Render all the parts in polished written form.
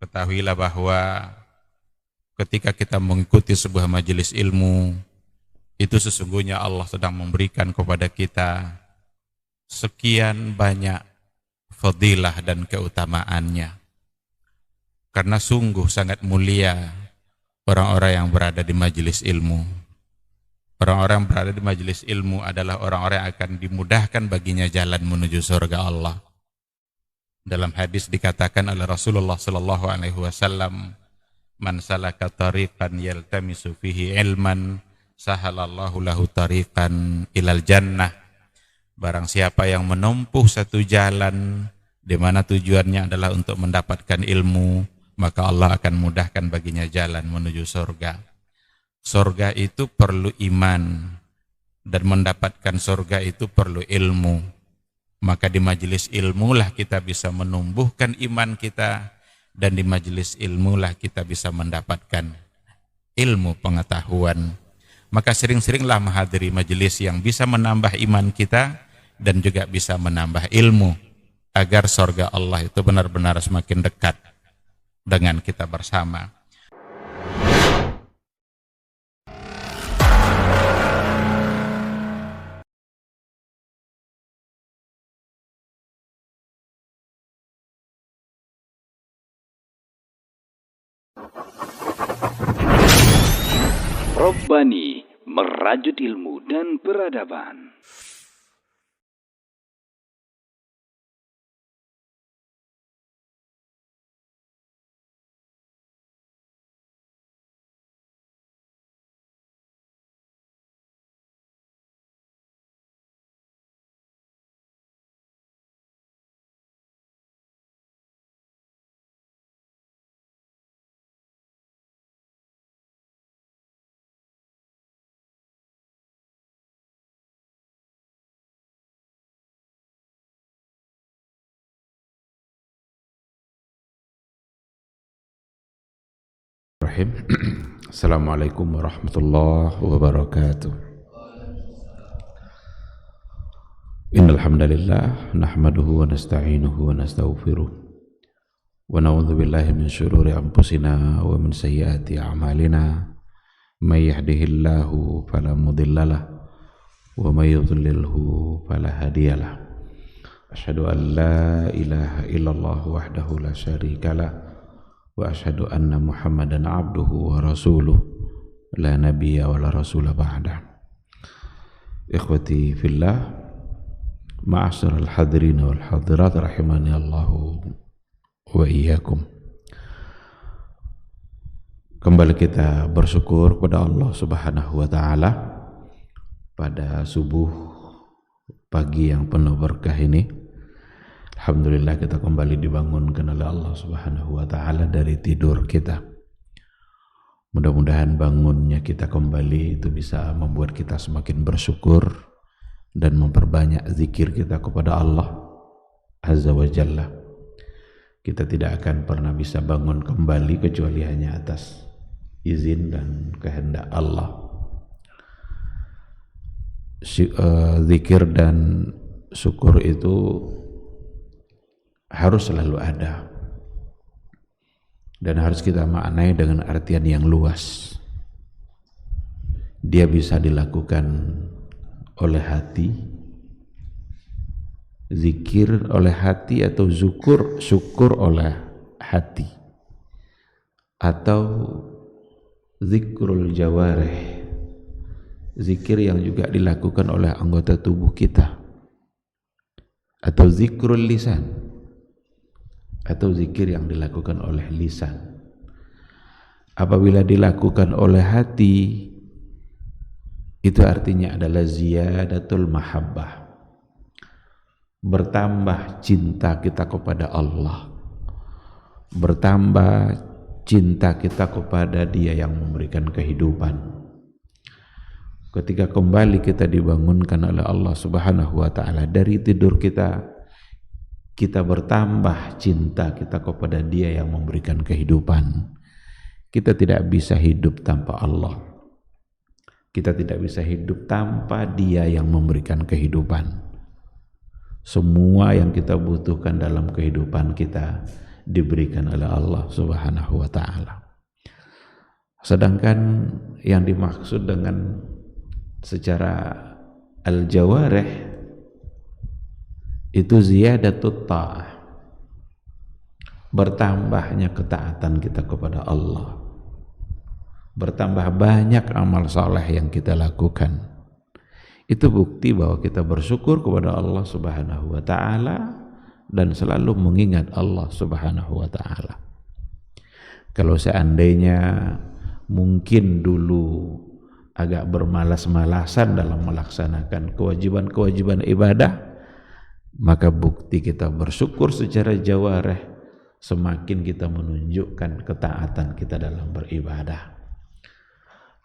Ketahuilah bahwa ketika kita mengikuti sebuah majelis ilmu, itu sesungguhnya Allah sedang memberikan kepada kita sekian banyak fadilah dan keutamaannya. Karena sungguh sangat mulia orang-orang yang berada di majelis ilmu. Orang-orang yang berada di majelis ilmu adalah orang-orang yang akan dimudahkan baginya jalan menuju surga Allah. Dalam hadis dikatakan oleh Rasulullah sallallahu alaihi wasallam, "Man salaka tariqan yaltamisu fihi ilman, sahalallahu lahu tariqan ilal jannah." Barang siapa yang menempuh satu jalan di mana tujuannya adalah untuk mendapatkan ilmu, maka Allah akan mudahkan baginya jalan menuju surga. Surga itu perlu iman, dan mendapatkan surga itu perlu ilmu. Maka di majelis ilmulah kita bisa menumbuhkan iman kita, dan di majelis ilmulah kita bisa mendapatkan ilmu pengetahuan. Maka sering-seringlah menghadiri majelis yang bisa menambah iman kita dan juga bisa menambah ilmu, agar surga Allah itu benar-benar semakin dekat dengan kita bersama. Robbani, merajut ilmu dan peradaban. Assalamualaikum warahmatullahi wabarakatuh. Innal hamdalillah nahmaduhu wa nasta'inuhu wa nastaghfiruh wa na'udzu billahi min shururi anfusina wa min sayyiati a'malina. May yahdihillahu fala mudhillalah wa may yudlilhu fala hadiyalah. Asyhadu an la ilaha illallah wahdahu la syarikalah wa asyhadu anna Muhammadan abduhu wa rasuluh la nabiyya wa la rasula ba'dah. Ikhwati fillah, ma'asyiral hadirin wal hadirat rahimani Allahu wa iyyakum. Kembali kita bersyukur kepada Allah Subhanahu wa taala pada subuh pagi yang penuh berkah ini. Alhamdulillah kita kembali dibangunkan oleh Allah Subhanahu wa taala dari tidur kita. Mudah-mudahan bangunnya kita kembali itu bisa membuat kita semakin bersyukur dan memperbanyak zikir kita kepada Allah Azza wa Jalla. Kita tidak akan pernah bisa bangun kembali kecuali hanya atas izin dan kehendak Allah. Zikir dan syukur itu harus selalu ada dan harus kita maknai dengan artian yang luas. Dia bisa dilakukan oleh hati, zikir oleh hati, atau syukur oleh hati, atau zikrul jawarih, zikir yang juga dilakukan oleh anggota tubuh kita, atau zikrul lisan, atau zikir yang dilakukan oleh lisan. Apabila dilakukan oleh hati, itu artinya adalah ziyadatul mahabbah, bertambah cinta kita kepada Allah, bertambah cinta kita kepada Dia yang memberikan kehidupan. Ketika kembali kita dibangunkan oleh Allah Subhanahu wa taala dari tidur kita, kita bertambah cinta kita kepada Dia yang memberikan kehidupan. Kita tidak bisa hidup tanpa Allah. Kita tidak bisa hidup tanpa Dia yang memberikan kehidupan. Semua yang kita butuhkan dalam kehidupan kita diberikan oleh Allah Subhanahu wa ta'ala. Sedangkan yang dimaksud dengan secara al-jawarih itu ziyadatut ta'ah, bertambahnya ketaatan kita kepada Allah, bertambah banyak amal saleh yang kita lakukan. Itu bukti bahwa kita bersyukur kepada Allah Subhanahu wa ta'ala dan selalu mengingat Allah Subhanahu wa ta'ala. Kalau seandainya mungkin dulu agak bermalas-malasan dalam melaksanakan kewajiban-kewajiban ibadah, maka bukti kita bersyukur secara jawarih semakin kita menunjukkan ketaatan kita dalam beribadah.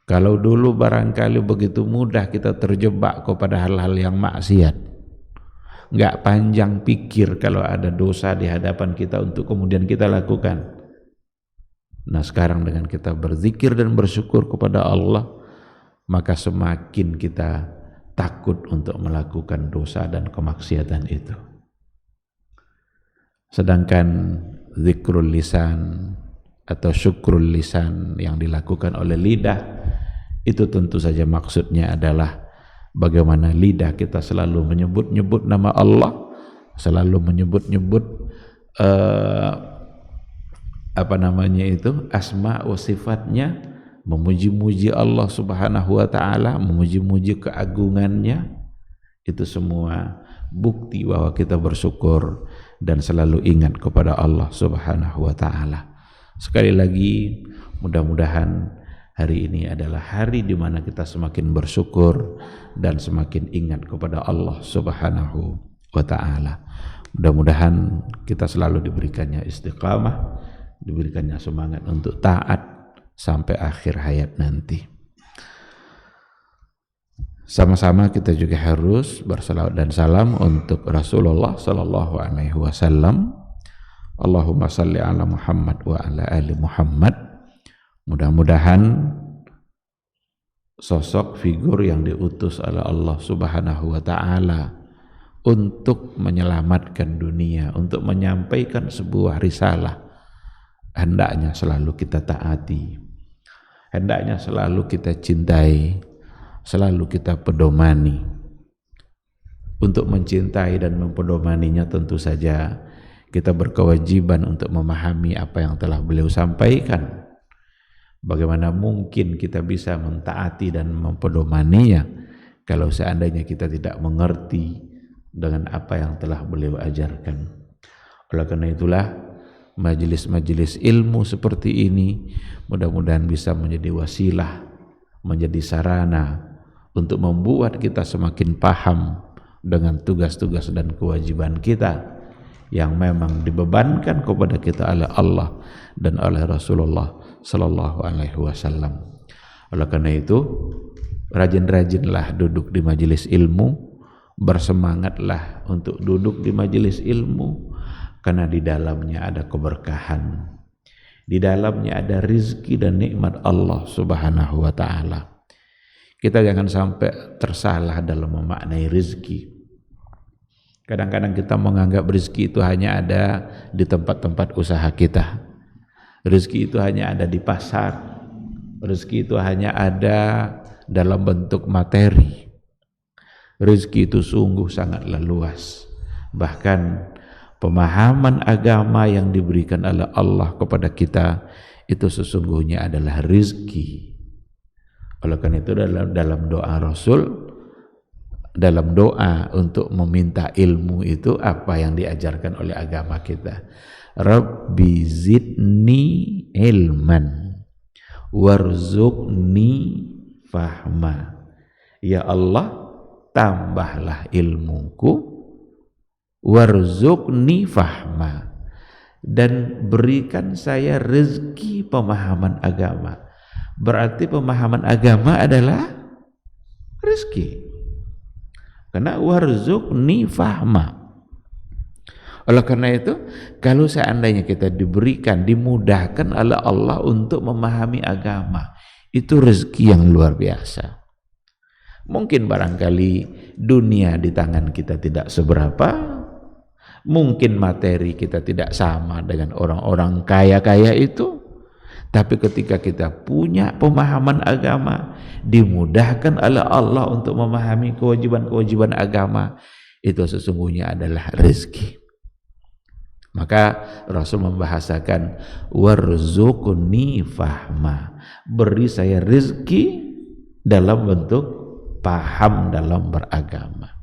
Kalau dulu barangkali begitu mudah kita terjebak kepada hal-hal yang maksiat, nggak panjang pikir kalau ada dosa di hadapan kita untuk kemudian kita lakukan. Nah sekarang dengan kita berzikir dan bersyukur kepada Allah, maka semakin kita takut untuk melakukan dosa dan kemaksiatan itu. Sedangkan zikrul lisan atau syukrul lisan yang dilakukan oleh lidah, itu tentu saja maksudnya adalah bagaimana lidah kita selalu menyebut-nyebut nama Allah, selalu menyebut-nyebut asma wa sifatnya, memuji-muji Allah Subhanahu wa ta'ala, memuji-muji keagungannya. Itu semua bukti bahwa kita bersyukur dan selalu ingat kepada Allah Subhanahu wa ta'ala. Sekali lagi, mudah-mudahan hari ini adalah hari di mana kita semakin bersyukur dan semakin ingat kepada Allah Subhanahu wa ta'ala. Mudah-mudahan kita selalu diberikannya istiqamah, diberikannya semangat untuk taat sampai akhir hayat nanti. Sama-sama kita juga harus bersalawat dan salam untuk Rasulullah sallallahu alaihi wasallam. Allahumma salli ala Muhammad wa ala ali Muhammad. Mudah-mudahan sosok figur yang diutus oleh Allah Subhanahu wa ta'ala untuk menyelamatkan dunia, untuk menyampaikan sebuah risalah, hendaknya selalu kita taati, hendaknya selalu kita cintai, selalu kita pedomani. Untuk mencintai dan mempedomaninya tentu saja kita berkewajiban untuk memahami apa yang telah beliau sampaikan. Bagaimana mungkin kita bisa mentaati dan mempedomaninya kalau seandainya kita tidak mengerti dengan apa yang telah beliau ajarkan. Oleh karena itulah majelis-majelis ilmu seperti ini mudah-mudahan bisa menjadi wasilah, menjadi sarana untuk membuat kita semakin paham dengan tugas-tugas dan kewajiban kita yang memang dibebankan kepada kita oleh Allah dan oleh Rasulullah sallallahu alaihi wasallam. Oleh karena itu, rajin-rajinlah duduk di majelis ilmu, bersemangatlah untuk duduk di majelis ilmu, karena di dalamnya ada keberkahan, di dalamnya ada rizki dan nikmat Allah Subhanahu wa ta'ala. Kita jangan sampai tersalah dalam memaknai rizki. Kadang-kadang kita menganggap rizki itu hanya ada di tempat-tempat usaha kita, rizki itu hanya ada di pasar, rizki itu hanya ada dalam bentuk materi. Rizki itu sungguh sangatlah luas. Bahkan pemahaman agama yang diberikan oleh Allah kepada kita itu sesungguhnya adalah rizki. Oleh karena itu dalam doa Rasul, dalam doa untuk meminta ilmu itu apa yang diajarkan oleh agama kita? Rabbi zidni ilman warzuqni fahma. Ya Allah, tambahlah ilmuku, warzuqni fahma, dan berikan saya rezeki pemahaman agama. Berarti pemahaman agama adalah rezeki. Karena warzuqni fahma. Oleh karena itu, kalau seandainya kita diberikan, dimudahkan oleh Allah untuk memahami agama, itu rezeki yang luar biasa. Mungkin barangkali dunia di tangan kita tidak seberapa, Mungkin materi kita tidak sama dengan orang-orang kaya-kaya itu, tapi ketika kita punya pemahaman agama, dimudahkan oleh Allah untuk memahami kewajiban-kewajiban agama, itu sesungguhnya adalah rezeki. Maka Rasul membahasakan warzuqni fahma, beri saya rezeki dalam bentuk paham dalam beragama.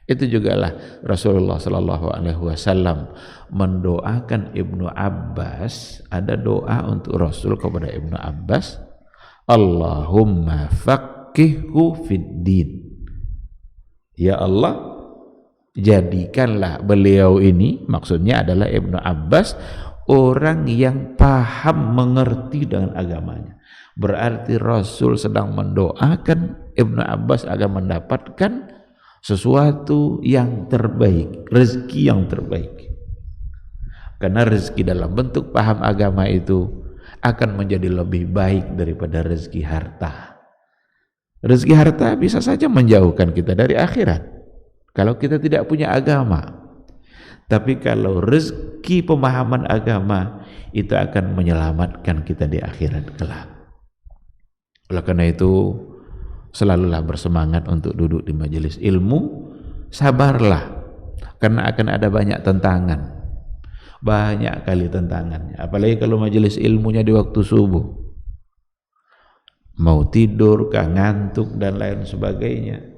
Itu juga lah Rasulullah Sallallahu Alaihi Wasallam mendoakan Ibnu Abbas. Ada doa untuk Rasul kepada Ibnu Abbas, Allahumma faqihhu fid din. Ya Allah, jadikanlah beliau ini, maksudnya adalah Ibnu Abbas, orang yang paham mengerti dengan agamanya. Berarti Rasul sedang mendoakan Ibnu Abbas agar mendapatkan sesuatu yang terbaik, rezeki yang terbaik. Karena rezeki dalam bentuk paham agama itu akan menjadi lebih baik daripada rezeki harta. Rezeki harta bisa saja menjauhkan kita dari akhirat kalau kita tidak punya agama. Tapi kalau rezeki pemahaman agama itu akan menyelamatkan kita di akhirat kelak. Oleh karena itu, selalulah bersemangat untuk duduk di majelis ilmu. Sabarlah, karena akan ada banyak tantangan, banyak kali tantangannya. Apalagi kalau majelis ilmunya di waktu subuh, mau tidur, ngantuk dan lain sebagainya.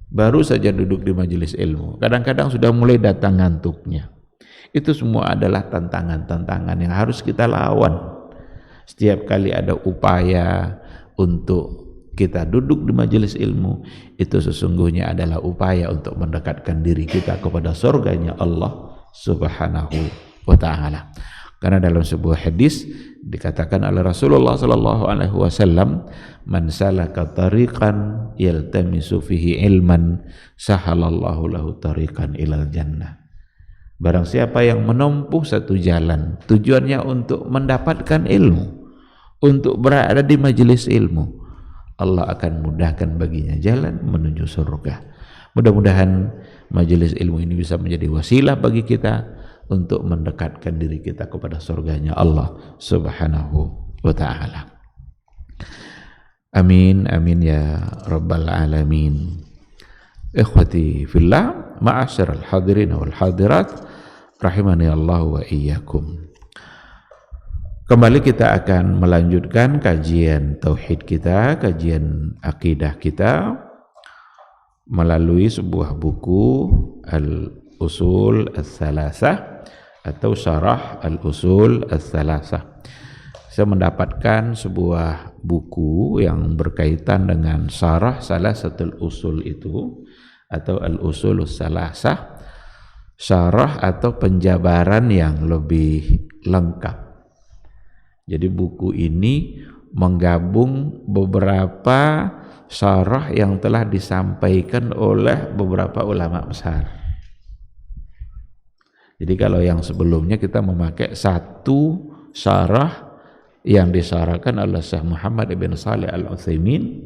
Baru saja duduk di majelis ilmu, kadang-kadang sudah mulai datang ngantuknya. Itu semua adalah tantangan-tantangan yang harus kita lawan. Setiap kali ada upaya untuk kita duduk di majelis ilmu, itu sesungguhnya adalah upaya untuk mendekatkan diri kita kepada surganya Allah Subhanahu wa ta'ala. Karena dalam sebuah hadis dikatakan oleh Rasulullah sallallahu alaihi wasallam, man salaka tariqan yaltamisu fihi ilman sahalallahu lahu tariqan ilal jannah. Barang siapa yang menempuh satu jalan, tujuannya untuk mendapatkan ilmu, untuk berada di majelis ilmu, Allah akan mudahkan baginya jalan menuju surga. Mudah-mudahan majelis ilmu ini bisa menjadi wasilah bagi kita untuk mendekatkan diri kita kepada surganya Allah Subhanahu wa ta'ala. Amin, amin ya rabbal alamin. Ikhwati fillah, ma'asyiral hadirin wal hadirat, rahimani Allah wa iyyakum. Kembali kita akan melanjutkan kajian tauhid kita, kajian akidah kita melalui sebuah buku Al-Usul Ats-Tsalatsah atau Syarah Al-Usul Ats-Tsalatsah. Saya mendapatkan sebuah buku yang berkaitan dengan syarah salah satu usul itu, atau Al-Usul Ats-Tsalatsah, syarah atau penjabaran yang lebih lengkap. Jadi buku ini menggabung beberapa syarah yang telah disampaikan oleh beberapa ulama besar. Jadi kalau yang sebelumnya kita memakai satu syarah yang disyarahkan oleh Syekh Muhammad ibn Shalih Al-Utsaimin,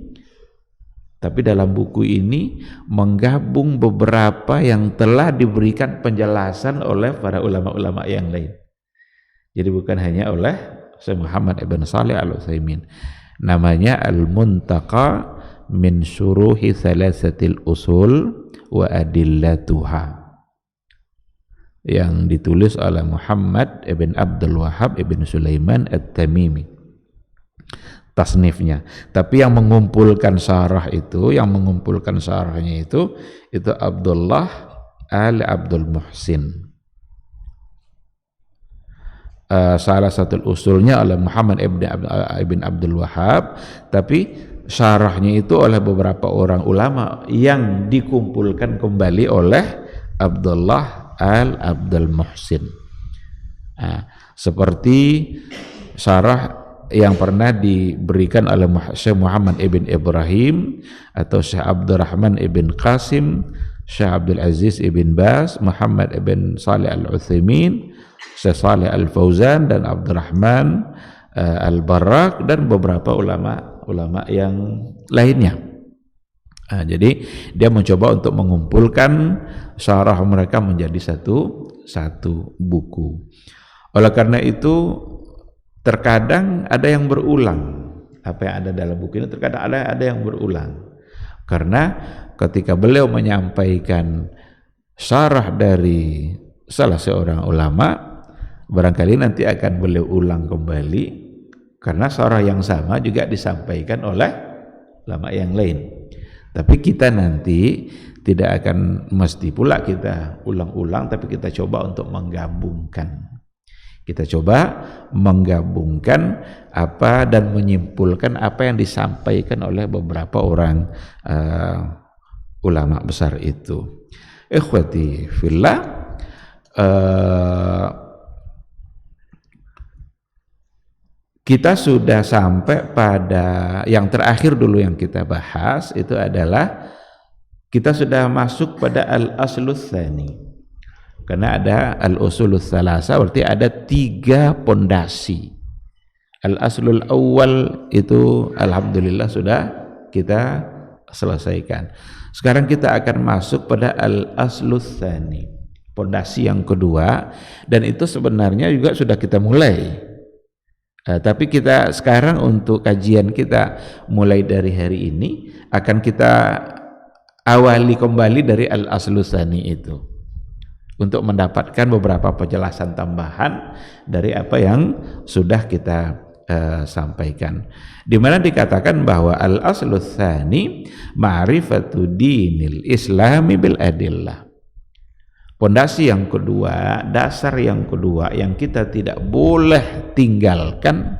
tapi dalam buku ini menggabung beberapa yang telah diberikan penjelasan oleh para ulama-ulama yang lain. Jadi bukan hanya oleh Syekh Muhammad ibn Shalih Al-Utsaimin. Namanya Al-Muntaqa min Syuruhi Thalatsatil Usul wa Adillatuha, yang ditulis oleh Muhammad ibn Abdul Wahhab ibn Sulaiman At-Tamimi tasnifnya. Tapi yang mengumpulkan syarah itu, yang mengumpulkan syarahnya itu Abdullah Al-Abdul Muhsin. Salah satu usulnya oleh Muhammad ibn Abdul Wahhab, tapi syarahnya itu oleh beberapa orang ulama yang dikumpulkan kembali oleh Abdullah Al-Abdul Muhsin. Seperti syarah yang pernah diberikan oleh Syekh Muhammad ibn Ibrahim atau Syekh Abdurrahman ibn Qasim, Syekh Abdul Aziz ibn Baz, Muhammad ibn Shalih Al-Utsaimin, Syekh Shalih Al-Fauzan dan Abdurrahman Al-Barrak dan beberapa ulama yang lainnya. Nah, jadi dia mencoba untuk mengumpulkan syarah mereka menjadi satu buku. Oleh karena itu terkadang ada yang berulang. Apa yang ada dalam buku ini terkadang ada yang berulang. Karena ketika beliau menyampaikan syarah dari salah seorang ulama, barangkali nanti akan beliau ulang kembali karena syarah yang sama juga disampaikan oleh ulama yang lain. Tapi kita nanti tidak akan mesti pula kita ulang-ulang, tapi kita coba untuk menggabungkan. Kita coba menggabungkan apa dan menyimpulkan apa yang disampaikan oleh beberapa orang ulama besar itu. Ikhwati fillah, kita sudah sampai pada yang terakhir dulu yang kita bahas, itu adalah kita sudah masuk pada al-aslus tsani. Karena ada al-usulus tsalasa, berarti ada 3 pondasi. Al-aslul awal itu alhamdulillah sudah kita selesaikan. Sekarang kita akan masuk pada al-aslus tsani, pondasi yang kedua, dan itu sebenarnya juga sudah kita mulai. Tapi kita sekarang untuk kajian kita mulai dari hari ini akan kita awali kembali dari al-aslus tsani itu, untuk mendapatkan beberapa penjelasan tambahan dari apa yang sudah kita sampaikan. Di mana dikatakan bahwa al-aslus tsani ma'rifatu dinil islami bil adillah. Pondasi yang kedua, dasar yang kedua yang kita tidak boleh tinggalkan,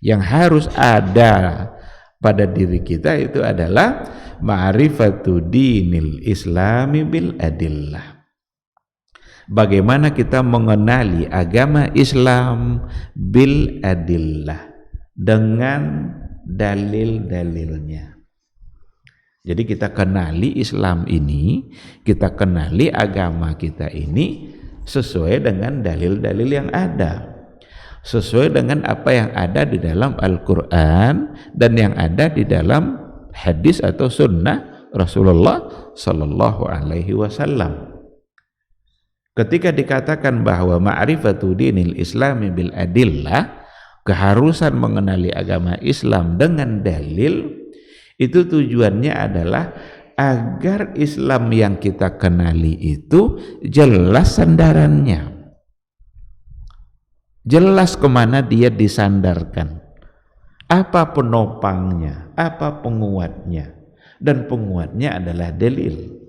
yang harus ada pada diri kita, itu adalah ma'rifatu dinil islami bil adillah. Bagaimana kita mengenali agama Islam bil adillah, dengan dalil-dalilnya. Jadi kita kenali Islam ini, kita kenali agama kita ini sesuai dengan dalil-dalil yang ada, sesuai dengan apa yang ada di dalam Al-Quran dan yang ada di dalam hadis atau sunnah Rasulullah Sallallahu Alaihi Wasallam. Ketika dikatakan bahwa ma'rifatu dinil islami bil adillah, keharusan mengenali agama Islam dengan dalil, itu tujuannya adalah agar Islam yang kita kenali itu jelas sandarannya, jelas kemana dia disandarkan, apa penopangnya, apa penguatnya, dan penguatnya adalah dalil.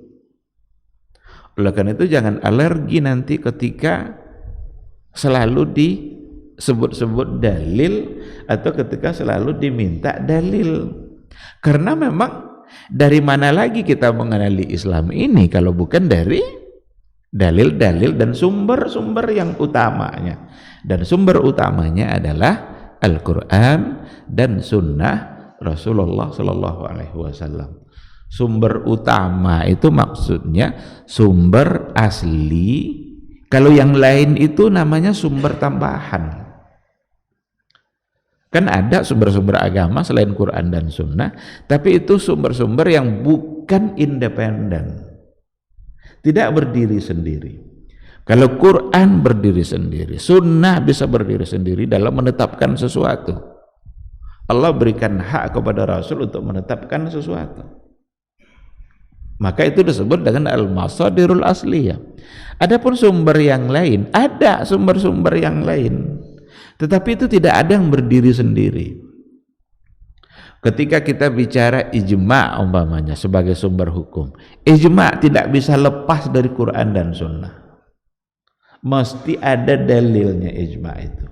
Oleh karena itu jangan alergi nanti ketika selalu disebut-sebut dalil atau ketika selalu diminta dalil. Karena memang dari mana lagi kita mengenali Islam ini kalau bukan dari dalil-dalil dan sumber-sumber yang utamanya. Dan sumber utamanya adalah Al-Quran dan Sunnah Rasulullah Sallallahu Alaihi Wasallam. Sumber utama itu maksudnya sumber asli. Kalau yang lain itu namanya sumber tambahan. Kan ada sumber-sumber agama selain Quran dan Sunnah, tapi itu sumber-sumber yang bukan independen, tidak berdiri sendiri. Kalau Quran berdiri sendiri, Sunnah bisa berdiri sendiri dalam menetapkan sesuatu. Allah berikan hak kepada Rasul untuk menetapkan sesuatu. Maka itu disebut dengan al-masadirul asliyah. Adapun sumber yang lain, ada sumber-sumber yang lain, tetapi itu tidak ada yang berdiri sendiri. Ketika kita bicara ijma' umpamanya sebagai sumber hukum, ijma' tidak bisa lepas dari Quran dan Sunnah. Mesti ada dalilnya ijma' itu.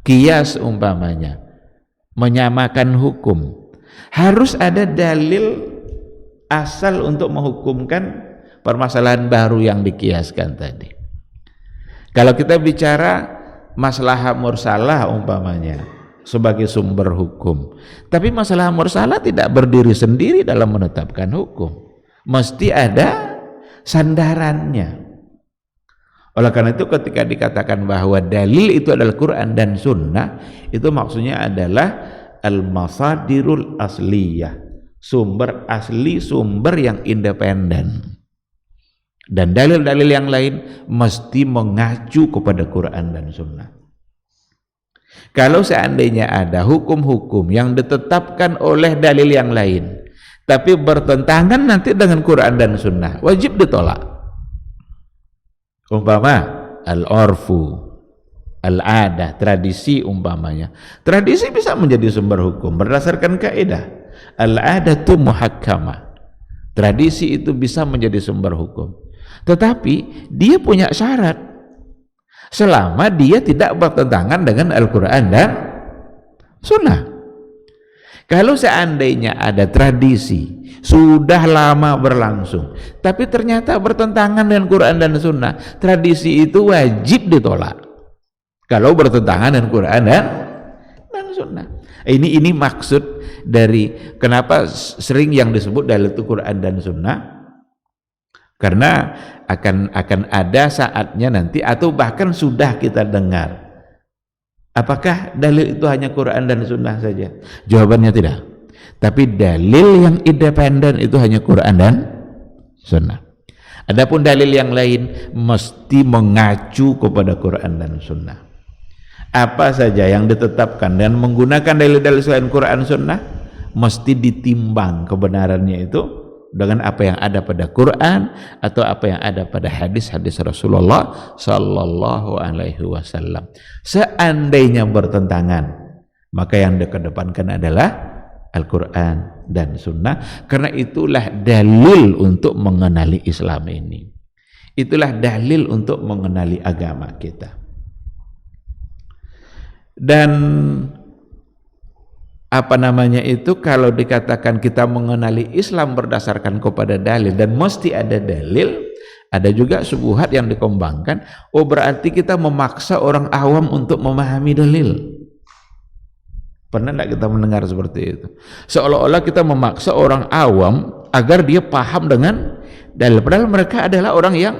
Qiyas umpamanya, menyamakan hukum, harus ada dalil asal untuk menghukumkan permasalahan baru yang dikiaskan tadi. Kalau kita bicara masalah mursalah umpamanya sebagai sumber hukum, tapi masalah mursalah tidak berdiri sendiri dalam menetapkan hukum, mesti ada sandarannya. Oleh karena itu ketika dikatakan bahwa dalil itu adalah Quran dan Sunnah, itu maksudnya adalah al-masadirul asliyah, sumber asli, sumber yang independen. Dan dalil-dalil yang lain mesti mengacu kepada Quran dan Sunnah. Kalau seandainya ada hukum-hukum yang ditetapkan oleh dalil yang lain, tapi bertentangan nanti dengan Quran dan Sunnah, wajib ditolak. Umpama al-urfu, al-adah, tradisi umpamanya. Tradisi bisa menjadi sumber hukum berdasarkan kaidah. Al-adatu muhakkamah. Tradisi itu bisa menjadi sumber hukum. Tetapi dia punya syarat. Selama dia tidak bertentangan dengan Al-Quran dan Sunnah. Kalau seandainya ada tradisi sudah lama berlangsung, tapi ternyata bertentangan dengan Quran dan Sunnah, tradisi itu wajib ditolak. Kalau bertentangan dengan Quran dan Sunnah. Ini maksud dari kenapa sering yang disebut dalil itu Quran dan Sunnah, karena akan ada saatnya nanti, atau bahkan sudah kita dengar, apakah dalil itu hanya Quran dan Sunnah saja? Jawabannya tidak. Tapi dalil yang independen itu hanya Quran dan Sunnah. Adapun dalil yang lain mesti mengacu kepada Quran dan Sunnah. Apa saja yang ditetapkan dan menggunakan dalil-dalil selain Quran Sunnah mesti ditimbang kebenarannya itu dengan apa yang ada pada Quran atau apa yang ada pada hadis-hadis Rasulullah sallallahu alaihi wasallam. Seandainya bertentangan, maka yang dikedepankan adalah Al-Quran dan Sunnah, karena itulah dalil untuk mengenali Islam ini. Itulah dalil untuk mengenali agama kita. Dan kalau dikatakan kita mengenali Islam berdasarkan kepada dalil, dan mesti ada dalil, ada juga syubhat yang dikembangkan, berarti kita memaksa orang awam untuk memahami dalil. Pernah tidak kita mendengar seperti itu? Seolah-olah kita memaksa orang awam agar dia paham dengan dalil, padahal mereka adalah orang yang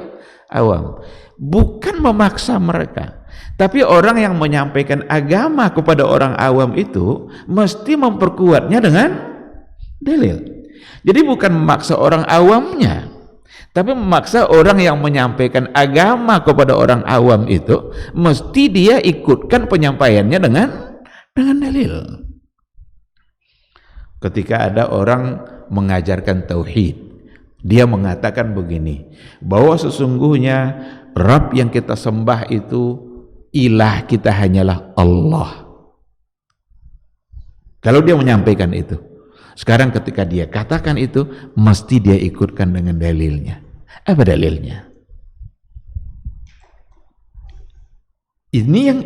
awam. Bukan memaksa mereka, tapi orang yang menyampaikan agama kepada orang awam itu mesti memperkuatnya dengan dalil. Jadi bukan memaksa orang awamnya, tapi memaksa orang yang menyampaikan agama kepada orang awam itu mesti dia ikutkan penyampaiannya dengan dalil. Ketika ada orang mengajarkan tauhid, dia mengatakan begini, bahwa sesungguhnya Rabb yang kita sembah itu, ilah kita hanyalah Allah. Kalau dia menyampaikan itu, sekarang ketika dia katakan itu, mesti dia ikutkan dengan dalilnya. Apa dalilnya? Ini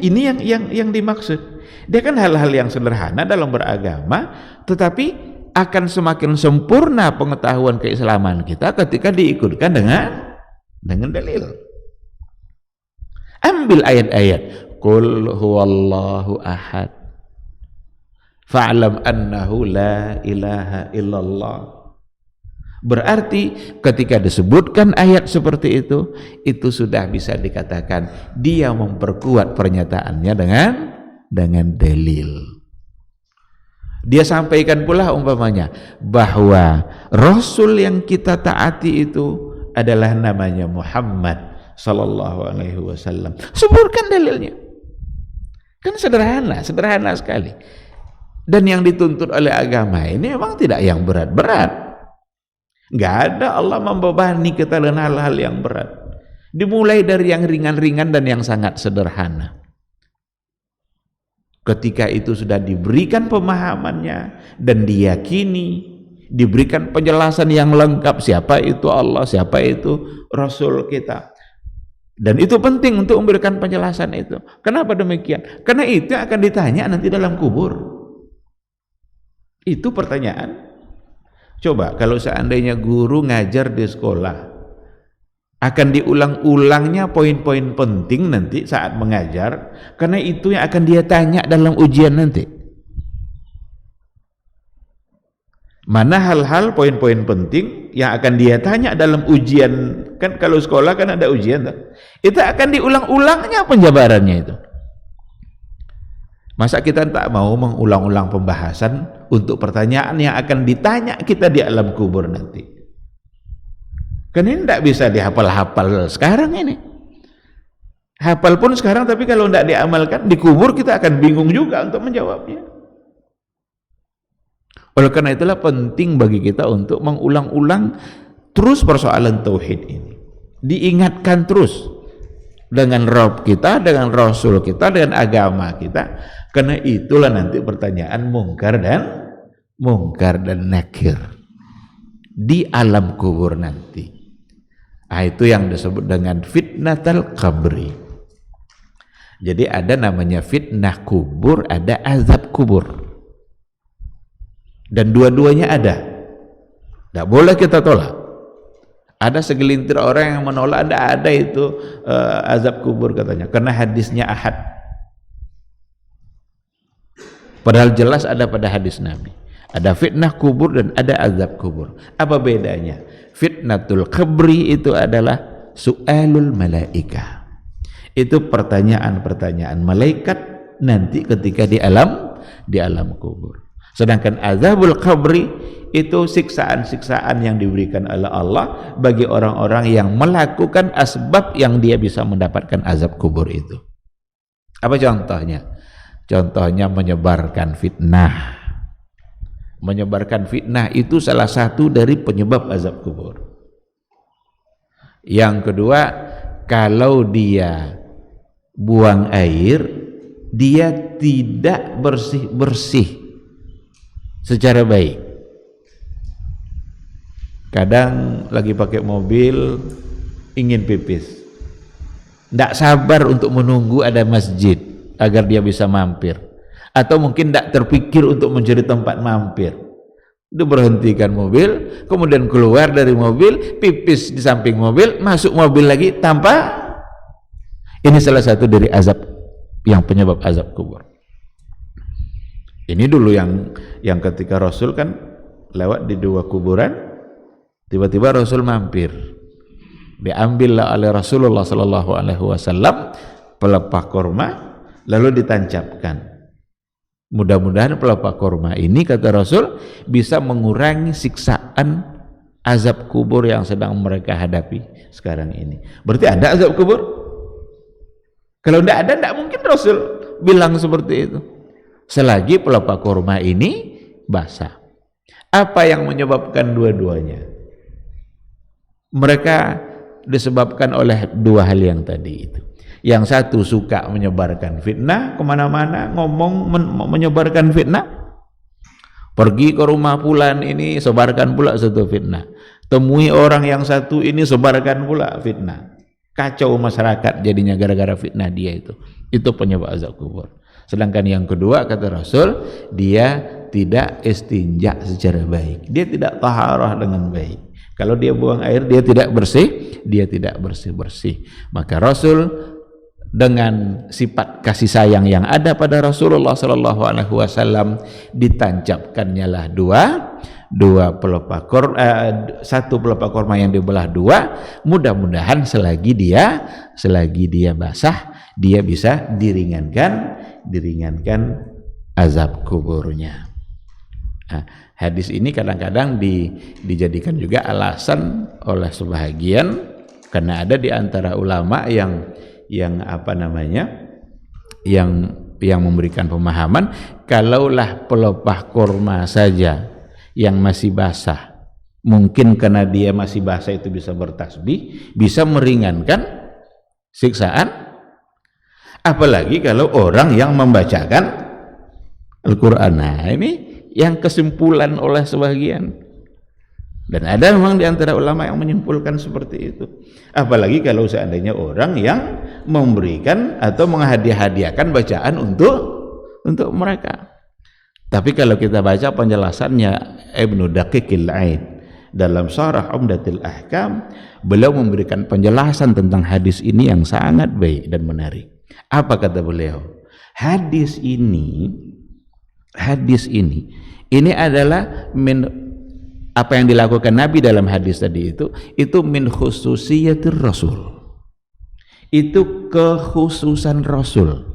yang dimaksud. Dia kan hal-hal yang sederhana dalam beragama, tetapi akan semakin sempurna pengetahuan keislaman kita ketika diikutkan dengan dalil. Ambil ayat-ayat, qul huwallahu ahad fa'lam annahu la ilaha illallah. Berarti ketika disebutkan ayat seperti itu sudah bisa dikatakan dia memperkuat pernyataannya dengan dalil. Dia sampaikan pula umpamanya bahwa Rasul yang kita taati itu adalah namanya Muhammad sallallahu alaihi wasallam. Sebutkan dalilnya. Kan sederhana sekali. Dan yang dituntut oleh agama ini memang tidak yang berat-berat. Enggak ada Allah membebani kita dengan hal-hal yang berat. Dimulai dari yang ringan-ringan dan yang sangat sederhana. Ketika itu sudah diberikan pemahamannya dan diyakini, diberikan penjelasan yang lengkap siapa itu Allah, siapa itu Rasul kita. Dan itu penting untuk memberikan penjelasan itu. Kenapa demikian? Karena itu akan ditanya nanti dalam kubur. Itu pertanyaan. Coba kalau seandainya guru ngajar di sekolah, akan diulang-ulangnya poin-poin penting nanti saat mengajar, karena itu yang akan dia tanya dalam ujian nanti. Mana hal-hal poin-poin penting yang akan dia tanya dalam ujian, kan kalau sekolah kan ada ujian tuh. Itu akan diulang-ulangnya penjabarannya itu. Masa kita tak mau mengulang-ulang pembahasan untuk pertanyaan yang akan ditanya kita di alam kubur nanti. Kan ini tidak bisa dihafal-hafal sekarang ini. Hafal pun sekarang, tapi kalau tidak diamalkan di kubur kita akan bingung juga untuk menjawabnya. Oleh karena itulah penting bagi kita untuk mengulang-ulang terus persoalan tauhid ini. Diingatkan terus dengan Rabb kita, dengan Rasul kita, dengan agama kita. Karena itulah nanti pertanyaan mungkar dan nakir di alam kubur nanti. Itu yang disebut dengan fitnatul qabri. Jadi ada namanya fitnah kubur, ada azab kubur. Dan dua-duanya ada. Tidak boleh kita tolak. Ada segelintir orang yang menolak ada itu azab kubur katanya, karena hadisnya ahad. Padahal jelas ada pada hadis Nabi. Ada fitnah kubur dan ada azab kubur. Apa bedanya? Fitnatul qabri itu adalah su'alul malaikah. Itu pertanyaan-pertanyaan malaikat nanti ketika di alam kubur. Sedangkan azabul qabri itu siksaan-siksaan yang diberikan oleh Allah bagi orang-orang yang melakukan asbab yang dia bisa mendapatkan azab kubur itu. Apa contohnya? Contohnya menyebarkan fitnah. Menyebarkan fitnah itu salah satu dari penyebab azab kubur. Yang kedua, kalau dia buang air, dia tidak bersih-bersih secara baik. Kadang lagi pakai mobil ingin pipis, tidak sabar untuk menunggu ada masjid agar dia bisa mampir, atau mungkin tidak terpikir untuk mencari tempat mampir. Dia berhentikan mobil, kemudian keluar dari mobil, pipis di samping mobil, masuk mobil lagi tanpa. Ini salah satu dari azab yang penyebab azab kubur. Ini dulu yang ketika Rasul kan lewat di dua kuburan, tiba-tiba Rasul mampir, diambillah oleh Rasulullah SAW pelepah korma, lalu ditancapkan. Mudah-mudahan pelepah korma ini, kata Rasul, bisa mengurangi siksaan azab kubur yang sedang mereka hadapi sekarang ini. Berarti ada azab kubur? Kalau tidak ada, tidak mungkin Rasul bilang seperti itu. Selagi pelepah korma ini basah. Apa yang menyebabkan dua-duanya? Mereka disebabkan oleh dua hal yang tadi itu. Yang satu suka menyebarkan fitnah, kemana-mana ngomong menyebarkan fitnah. Pergi ke rumah fulan ini, sebarkan pula satu fitnah. Temui orang yang satu ini, sebarkan pula fitnah. Kacau masyarakat jadinya gara-gara fitnah dia itu. Itu penyebab azab kubur. Sedangkan yang kedua, kata Rasul, dia tidak istinja secara baik. Dia tidak taharah dengan baik. Kalau dia buang air, dia tidak bersih, dia tidak bersih-bersih. Maka Rasul dengan sifat kasih sayang yang ada pada Rasulullah SAW ditancapkannya lah dua pelepah korma, satu pelepah korma yang dibelah dua. Mudah-mudahan selagi dia basah, dia bisa diringankan azab kuburnya. Nah, hadis ini kadang-kadang dijadikan juga alasan oleh sebahagian, karena ada di antara ulama yang memberikan pemahaman, kalaulah pelepah korma saja yang masih basah, mungkin karena dia masih basah itu bisa bertasbih, bisa meringankan siksaan. Apalagi kalau orang yang membacakan Al-Quran. Nah, ini yang kesimpulan oleh sebagian. Dan ada memang di antara ulama yang menyimpulkan seperti itu. Apalagi kalau seandainya orang yang memberikan atau menghadiah-hadiahkan bacaan untuk mereka. Tapi kalau kita baca penjelasannya Ibnu Daqiqil Aid dalam Syarah Umdatul Ahkam, beliau memberikan penjelasan tentang hadis ini yang sangat baik dan menarik. Apa kata beliau? Hadis ini adalah apa yang dilakukan Nabi dalam hadis tadi itu min khususiyatir Rasul. Itu kekhususan Rasul.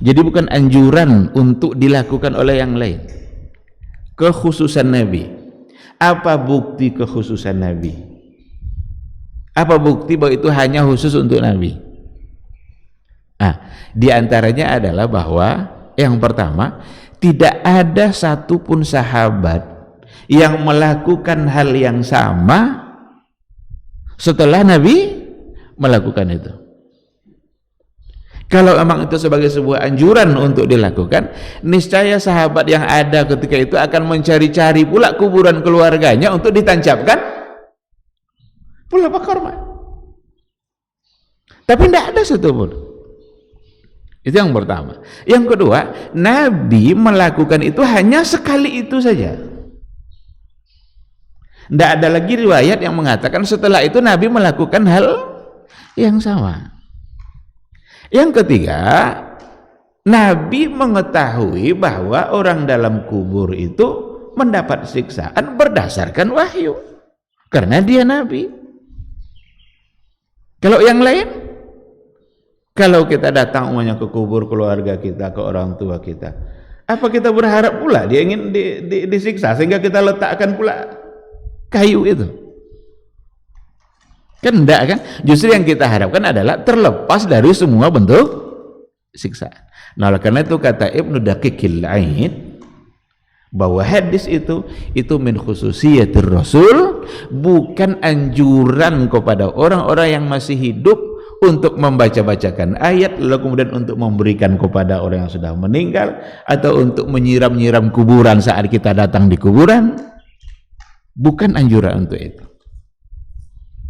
Jadi bukan anjuran untuk dilakukan oleh yang lain. kekhususan Nabi. Apa bukti kekhususan Nabi? Apa bukti bahwa itu hanya khusus untuk Nabi? Di antaranya adalah bahwa yang pertama, tidak ada satupun sahabat yang melakukan hal yang sama setelah Nabi melakukan itu. Kalau memang itu sebagai sebuah anjuran untuk dilakukan, niscaya sahabat yang ada ketika itu akan mencari-cari pula kuburan keluarganya untuk ditancapkan pula korma. Tapi tidak ada satupun. Itu yang pertama. Yang kedua, Nabi melakukan itu hanya sekali itu saja. Tidak ada lagi riwayat yang mengatakan setelah itu Nabi melakukan hal yang sama. Yang ketiga, Nabi mengetahui bahwa orang dalam kubur itu mendapat siksaan berdasarkan wahyu, karena dia Nabi. Kalau yang lain, kalau kita datang umumnya ke kubur keluarga kita, ke orang tua kita, apa kita berharap pula dia ingin disiksa sehingga kita letakkan pula kayu itu? Kan enggak kan? Justru yang kita harapkan adalah terlepas dari semua bentuk siksaan. Nah, oleh karena itu kata Ibnu Daqiqil Aid bahwa hadis itu min khususiyatir Rasul, bukan anjuran kepada orang-orang yang masih hidup untuk membaca-bacakan ayat lalu kemudian untuk memberikan kepada orang yang sudah meninggal, atau untuk menyiram-nyiram kuburan saat kita datang di kuburan. Bukan anjuran untuk itu.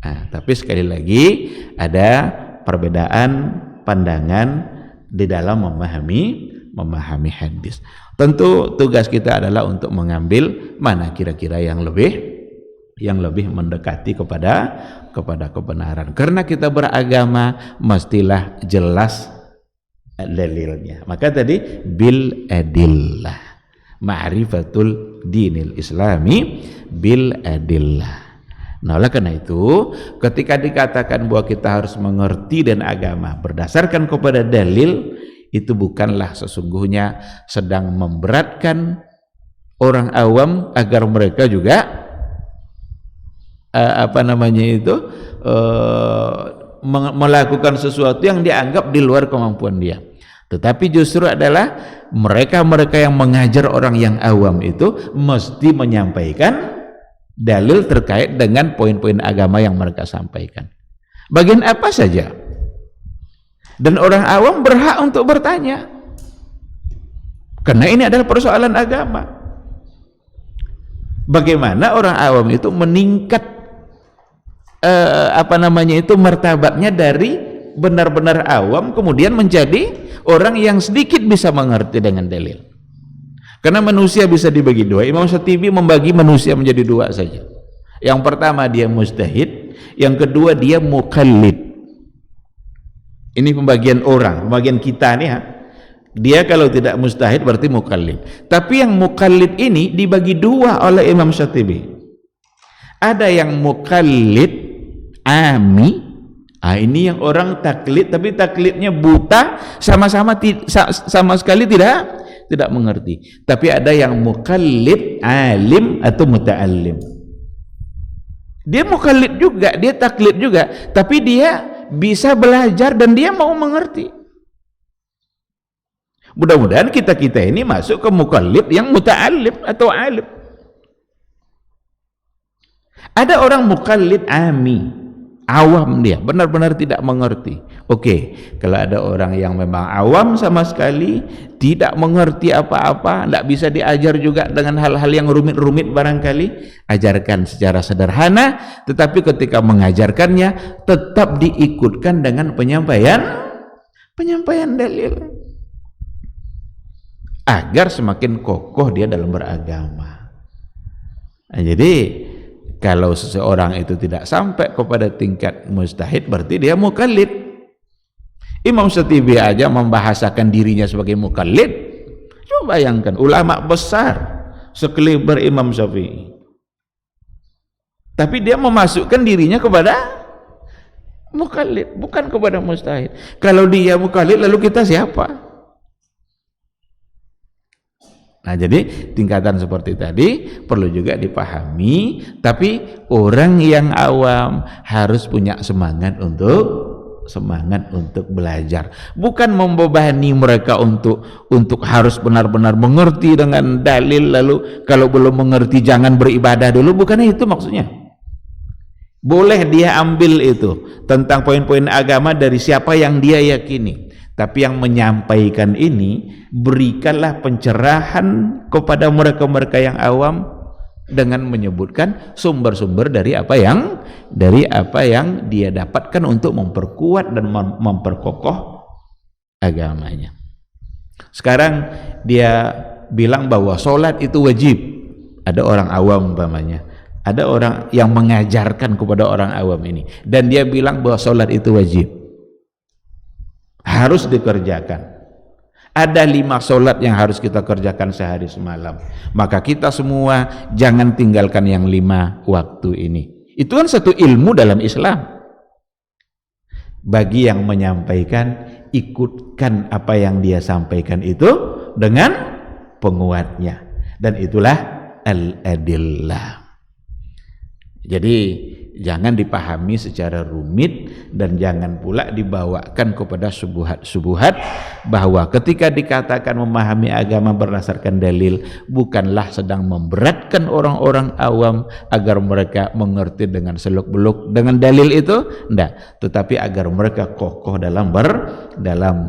Tapi sekali lagi ada perbedaan pandangan di dalam memahami hadis. Tentu tugas kita adalah untuk mengambil mana kira-kira yang lebih mendekati kepada kebenaran. Karena kita beragama mestilah jelas dalilnya. Maka tadi bil adillah, ma'rifatul dinil islami bil adillah. Nah, oleh karena itu ketika dikatakan bahwa kita harus mengerti dan agama berdasarkan kepada dalil, itu bukanlah sesungguhnya sedang memberatkan orang awam agar mereka juga melakukan sesuatu yang dianggap di luar kemampuan dia. Tetapi justru adalah mereka-mereka yang mengajar orang yang awam itu mesti menyampaikan dalil terkait dengan poin-poin agama yang mereka sampaikan, bagian apa saja, dan orang awam berhak untuk bertanya karena ini adalah persoalan agama. Bagaimana orang awam itu meningkat martabatnya dari benar-benar awam kemudian menjadi orang yang sedikit bisa mengerti dengan dalil. Karena manusia bisa dibagi dua. Imam Syatibi membagi manusia menjadi dua saja. Yang pertama dia mujtahid, yang kedua dia muqallid. Ini pembagian orang, pembagian kita nih. Dia kalau tidak mujtahid berarti muqallid. Tapi yang muqallid ini dibagi dua oleh Imam Syatibi. Ada yang muqallid ami. Ini yang orang taklid, tapi taklidnya buta, sama sekali tidak mengerti. Tapi ada yang muqallid alim atau muta'allim. Dia muqallid juga, dia taklid juga, tapi dia bisa belajar dan dia mau mengerti. Mudah-mudahan kita ini masuk ke muqallid yang muta'allim atau alim. Ada orang muqallid ami, awam, dia benar-benar tidak mengerti. Oke, kalau ada orang yang memang awam sama sekali, tidak mengerti apa-apa, tidak bisa diajar juga dengan hal-hal yang rumit-rumit barangkali, ajarkan secara sederhana, tetapi ketika mengajarkannya tetap diikutkan dengan penyampaian dalil agar semakin kokoh dia dalam beragama. Jadi kalau seseorang itu tidak sampai kepada tingkat mujtahid, berarti dia muqallid. Imam Syatibi aja membahasakan dirinya sebagai muqallid. Coba bayangkan ulama besar sekaliber Imam Syafi'i, tapi dia memasukkan dirinya kepada muqallid, bukan kepada mujtahid. Kalau dia muqallid, lalu kita siapa? Nah, jadi tingkatan seperti tadi perlu juga dipahami, tapi orang yang awam harus punya semangat untuk belajar, bukan membebani mereka untuk harus benar-benar mengerti dengan dalil, lalu kalau belum mengerti jangan beribadah dulu, bukan itu maksudnya. Boleh dia ambil itu tentang poin-poin agama dari siapa yang dia yakini, tapi yang menyampaikan ini berikanlah pencerahan kepada mereka-mereka yang awam dengan menyebutkan sumber-sumber dari apa yang dia dapatkan untuk memperkuat dan memperkokoh agamanya. Sekarang dia bilang bahwa sholat itu wajib. Ada orang awam umpamanya, ada orang yang mengajarkan kepada orang awam ini, dan dia bilang bahwa sholat itu wajib, harus dikerjakan. Ada 5 sholat yang harus kita kerjakan sehari semalam, maka kita semua jangan tinggalkan yang 5 waktu ini. Itu kan satu ilmu dalam Islam. Bagi yang menyampaikan, ikutkan apa yang dia sampaikan itu dengan penguatnya, dan itulah al-adillah. Jadi jangan dipahami secara rumit, dan jangan pula dibawakan kepada subuhat-subuhat bahwa ketika dikatakan memahami agama berdasarkan dalil, bukanlah sedang memberatkan orang-orang awam agar mereka mengerti dengan seluk-beluk dengan dalil itu, enggak, tetapi agar mereka kokoh dalam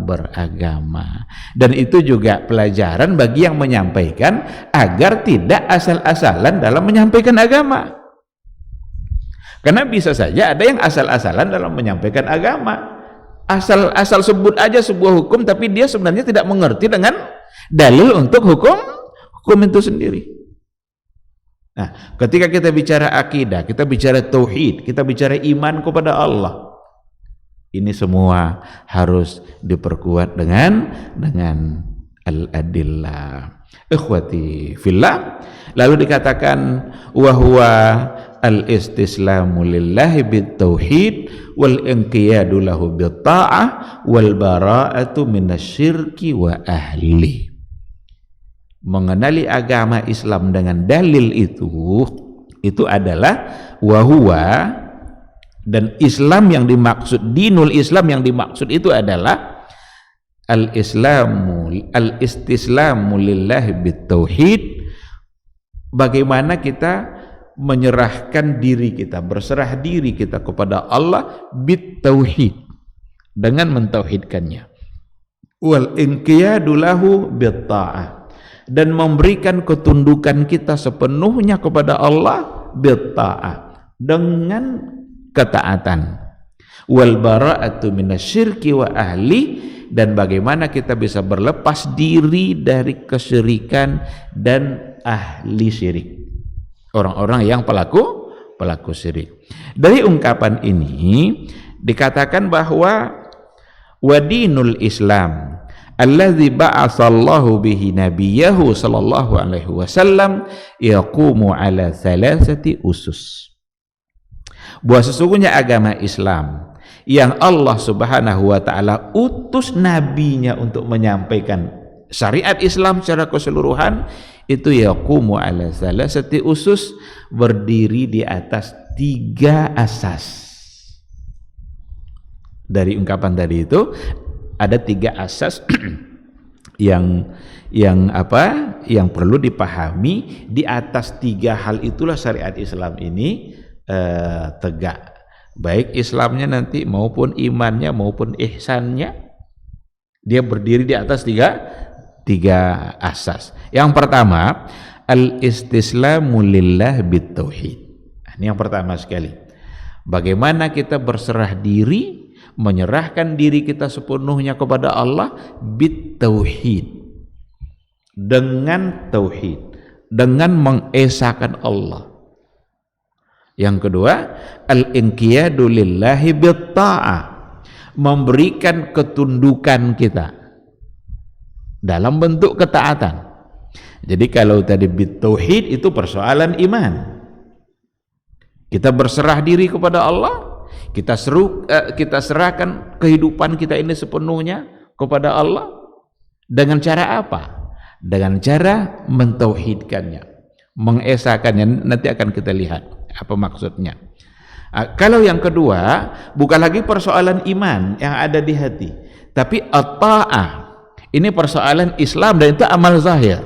beragama. Dan itu juga pelajaran bagi yang menyampaikan agar tidak asal-asalan dalam menyampaikan agama. Karena bisa saja ada yang asal-asalan dalam menyampaikan agama, asal sebut aja sebuah hukum, tapi dia sebenarnya tidak mengerti dengan dalil untuk hukum itu sendiri. Nah, ketika kita bicara akidah, kita bicara tauhid, kita bicara iman kepada Allah, ini semua harus diperkuat dengan al-adillah. Ikhwati fillah, lalu dikatakan wa huwa al-istislamu lillahi bitauhid wal inqiyadu lahu bitta'ah wal bara'atu minasyirki wa ahli. Mengenali agama Islam dengan dalil itu adalah wahwa, dan Islam yang dimaksud, dinul Islam yang dimaksud itu adalah al-istislamu lillahi bitauhid, bagaimana kita menyerahkan diri kita, berserah diri kita kepada Allah bitauhid, dengan mentauhidkannya, wal inqiyadu lahu bitta'ah, dan memberikan ketundukan kita sepenuhnya kepada Allah bitta'ah, dengan ketaatan, wal bara'atu minasyirki wa ahli, dan bagaimana kita bisa berlepas diri dari kesyirikan dan ahli syirik, orang-orang yang pelaku syirik. Dari ungkapan ini dikatakan bahwa wadinul Islam alladzi ba'atsallahu bihi nabiyahu sallallahu alaihi wasallam yaqumu ala thalathati usus. Bahwa sesungguhnya agama Islam yang Allah Subhanahu wa taala utus nabinya untuk menyampaikan syariat Islam secara keseluruhan, itu yaqumu ala thalathati usus, berdiri di atas 3 asas. Dari ungkapan tadi itu ada 3 asas yang perlu dipahami. Di atas 3 hal itulah syariat Islam ini tegak, baik Islamnya nanti maupun imannya maupun ihsannya, dia berdiri di atas 3 asas. Yang pertama, al-istislamu lillah bitauhid. Ini yang pertama sekali. Bagaimana kita berserah diri, menyerahkan diri kita sepenuhnya kepada Allah bitauhid, dengan tauhid, dengan mengesahkan Allah. Yang kedua, al-inqiyadu lillahi bitta'ah, memberikan ketundukan kita dalam bentuk ketaatan. Jadi kalau tadi bitauhid itu persoalan iman, kita berserah diri kepada Allah, kita serahkan kehidupan kita ini sepenuhnya kepada Allah. Dengan cara apa? dengan cara mentauhidkannya, mengesakannya. Nanti akan kita lihat apa maksudnya. Kalau yang kedua, bukan lagi persoalan iman yang ada di hati, tapi at-ta'ah. Ini persoalan Islam dan itu amal zahir.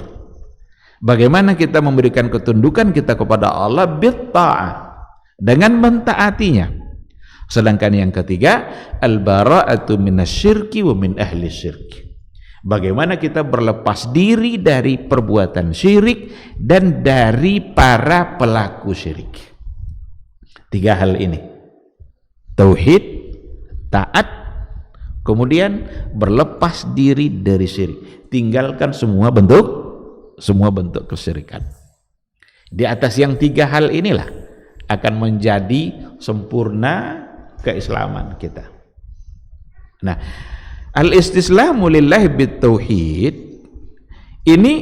Bagaimana kita memberikan ketundukan kita kepada Allah bit-ta'ah, dengan mentaatinya. Sedangkan yang ketiga, al-bara'atu minasyirki wa min ahli syirki. Bagaimana kita berlepas diri dari perbuatan syirik dan dari para pelaku syirik. 3 hal ini. Tauhid, taat, kemudian berlepas diri dari syirik. Tinggalkan semua bentuk kesyirikan. Di atas yang 3 hal inilah akan menjadi sempurna keislaman kita. Nah, al-istislamu lillahi bitauhid ini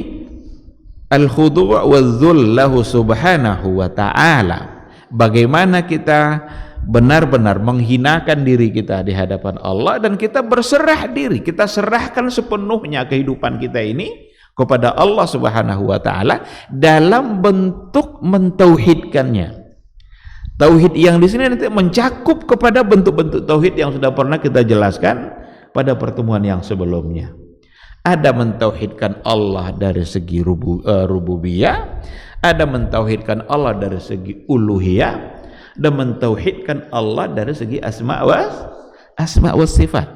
al-khudu' wal-dhul lahu subhanahu wa ta'ala. Bagaimana kita benar-benar menghinakan diri kita di hadapan Allah dan kita berserah diri, kita serahkan sepenuhnya kehidupan kita ini kepada Allah Subhanahu wa taala dalam bentuk mentauhidkannya. Tauhid yang di sini nanti mencakup kepada bentuk-bentuk tauhid yang sudah pernah kita jelaskan pada pertemuan yang sebelumnya. Ada mentauhidkan Allah dari segi rububiyah, ada mentauhidkan Allah dari segi uluhiyah, dan mentauhidkan Allah dari segi asma wa sifat.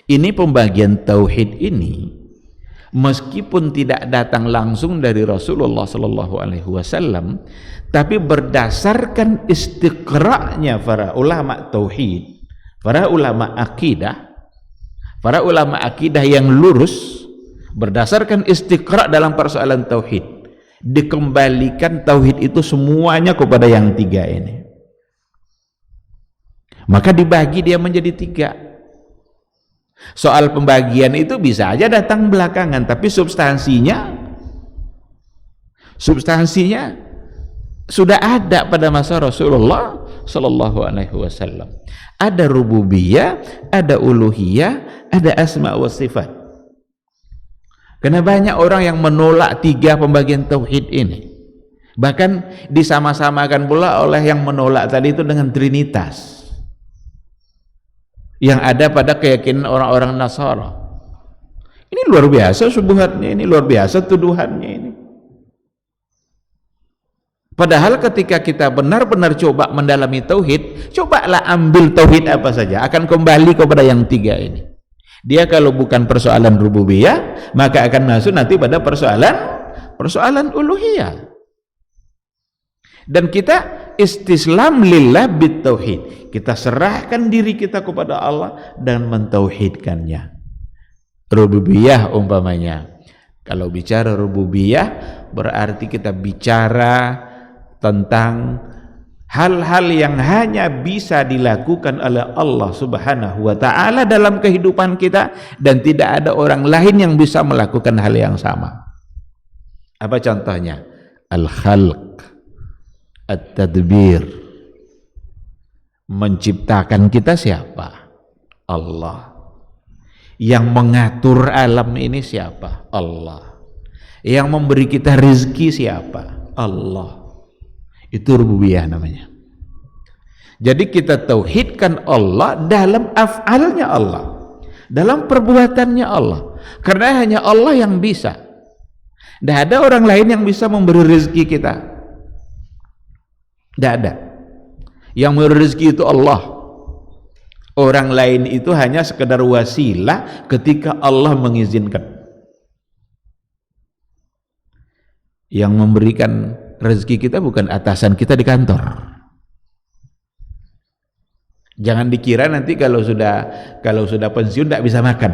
Ini pembagian tauhid ini meskipun tidak datang langsung dari Rasulullah sallallahu alaihi wasallam, tapi berdasarkan istiqra'nya para ulama tauhid, para ulama akidah yang lurus, berdasarkan istiqra' dalam persoalan tauhid, dikembalikan tauhid itu semuanya kepada yang 3 ini. Maka dibagi dia menjadi 3. Soal pembagian itu bisa aja datang belakangan, tapi substansinya sudah ada pada masa Rasulullah sallallahu alaihi wasallam. Ada rububiyah, ada uluhiyah, ada asma wa sifat. Karena banyak orang yang menolak 3 pembagian tauhid ini. Bahkan disama-samakan pula oleh yang menolak tadi itu dengan trinitas yang ada pada keyakinan orang-orang Nasara. Ini luar biasa syubhatnya, ini luar biasa tuduhannya ini. Padahal ketika kita benar-benar coba mendalami tauhid, cobalah ambil tauhid apa saja, akan kembali kepada yang 3 ini. Dia kalau bukan persoalan rububiyah, maka akan masuk nanti pada persoalan uluhiyah. Dan kita istislam lillah bitauhid. Kita serahkan diri kita kepada Allah dan mentauhidkannya. Rububiyah umpamanya. Kalau bicara rububiyah berarti kita bicara tentang hal-hal yang hanya bisa dilakukan oleh Allah Subhanahu wa taala dalam kehidupan kita dan tidak ada orang lain yang bisa melakukan hal yang sama. Apa contohnya? Al-khalq, at-tadbir. Menciptakan kita siapa? Allah. Yang mengatur alam ini siapa? Allah. Yang memberi kita rezeki siapa? Allah. Itu rububiyah namanya. Jadi kita tauhidkan Allah dalam af'alnya Allah, dalam perbuatannya Allah, karena hanya Allah yang bisa. Tidak ada orang lain yang bisa memberi rezeki kita. Tidak ada. Yang memberi rezeki itu Allah. Orang lain itu hanya sekedar wasilah ketika Allah mengizinkan. Yang memberikan rezeki kita bukan atasan kita di kantor. Jangan dikira nanti kalau sudah pensiun tidak bisa makan.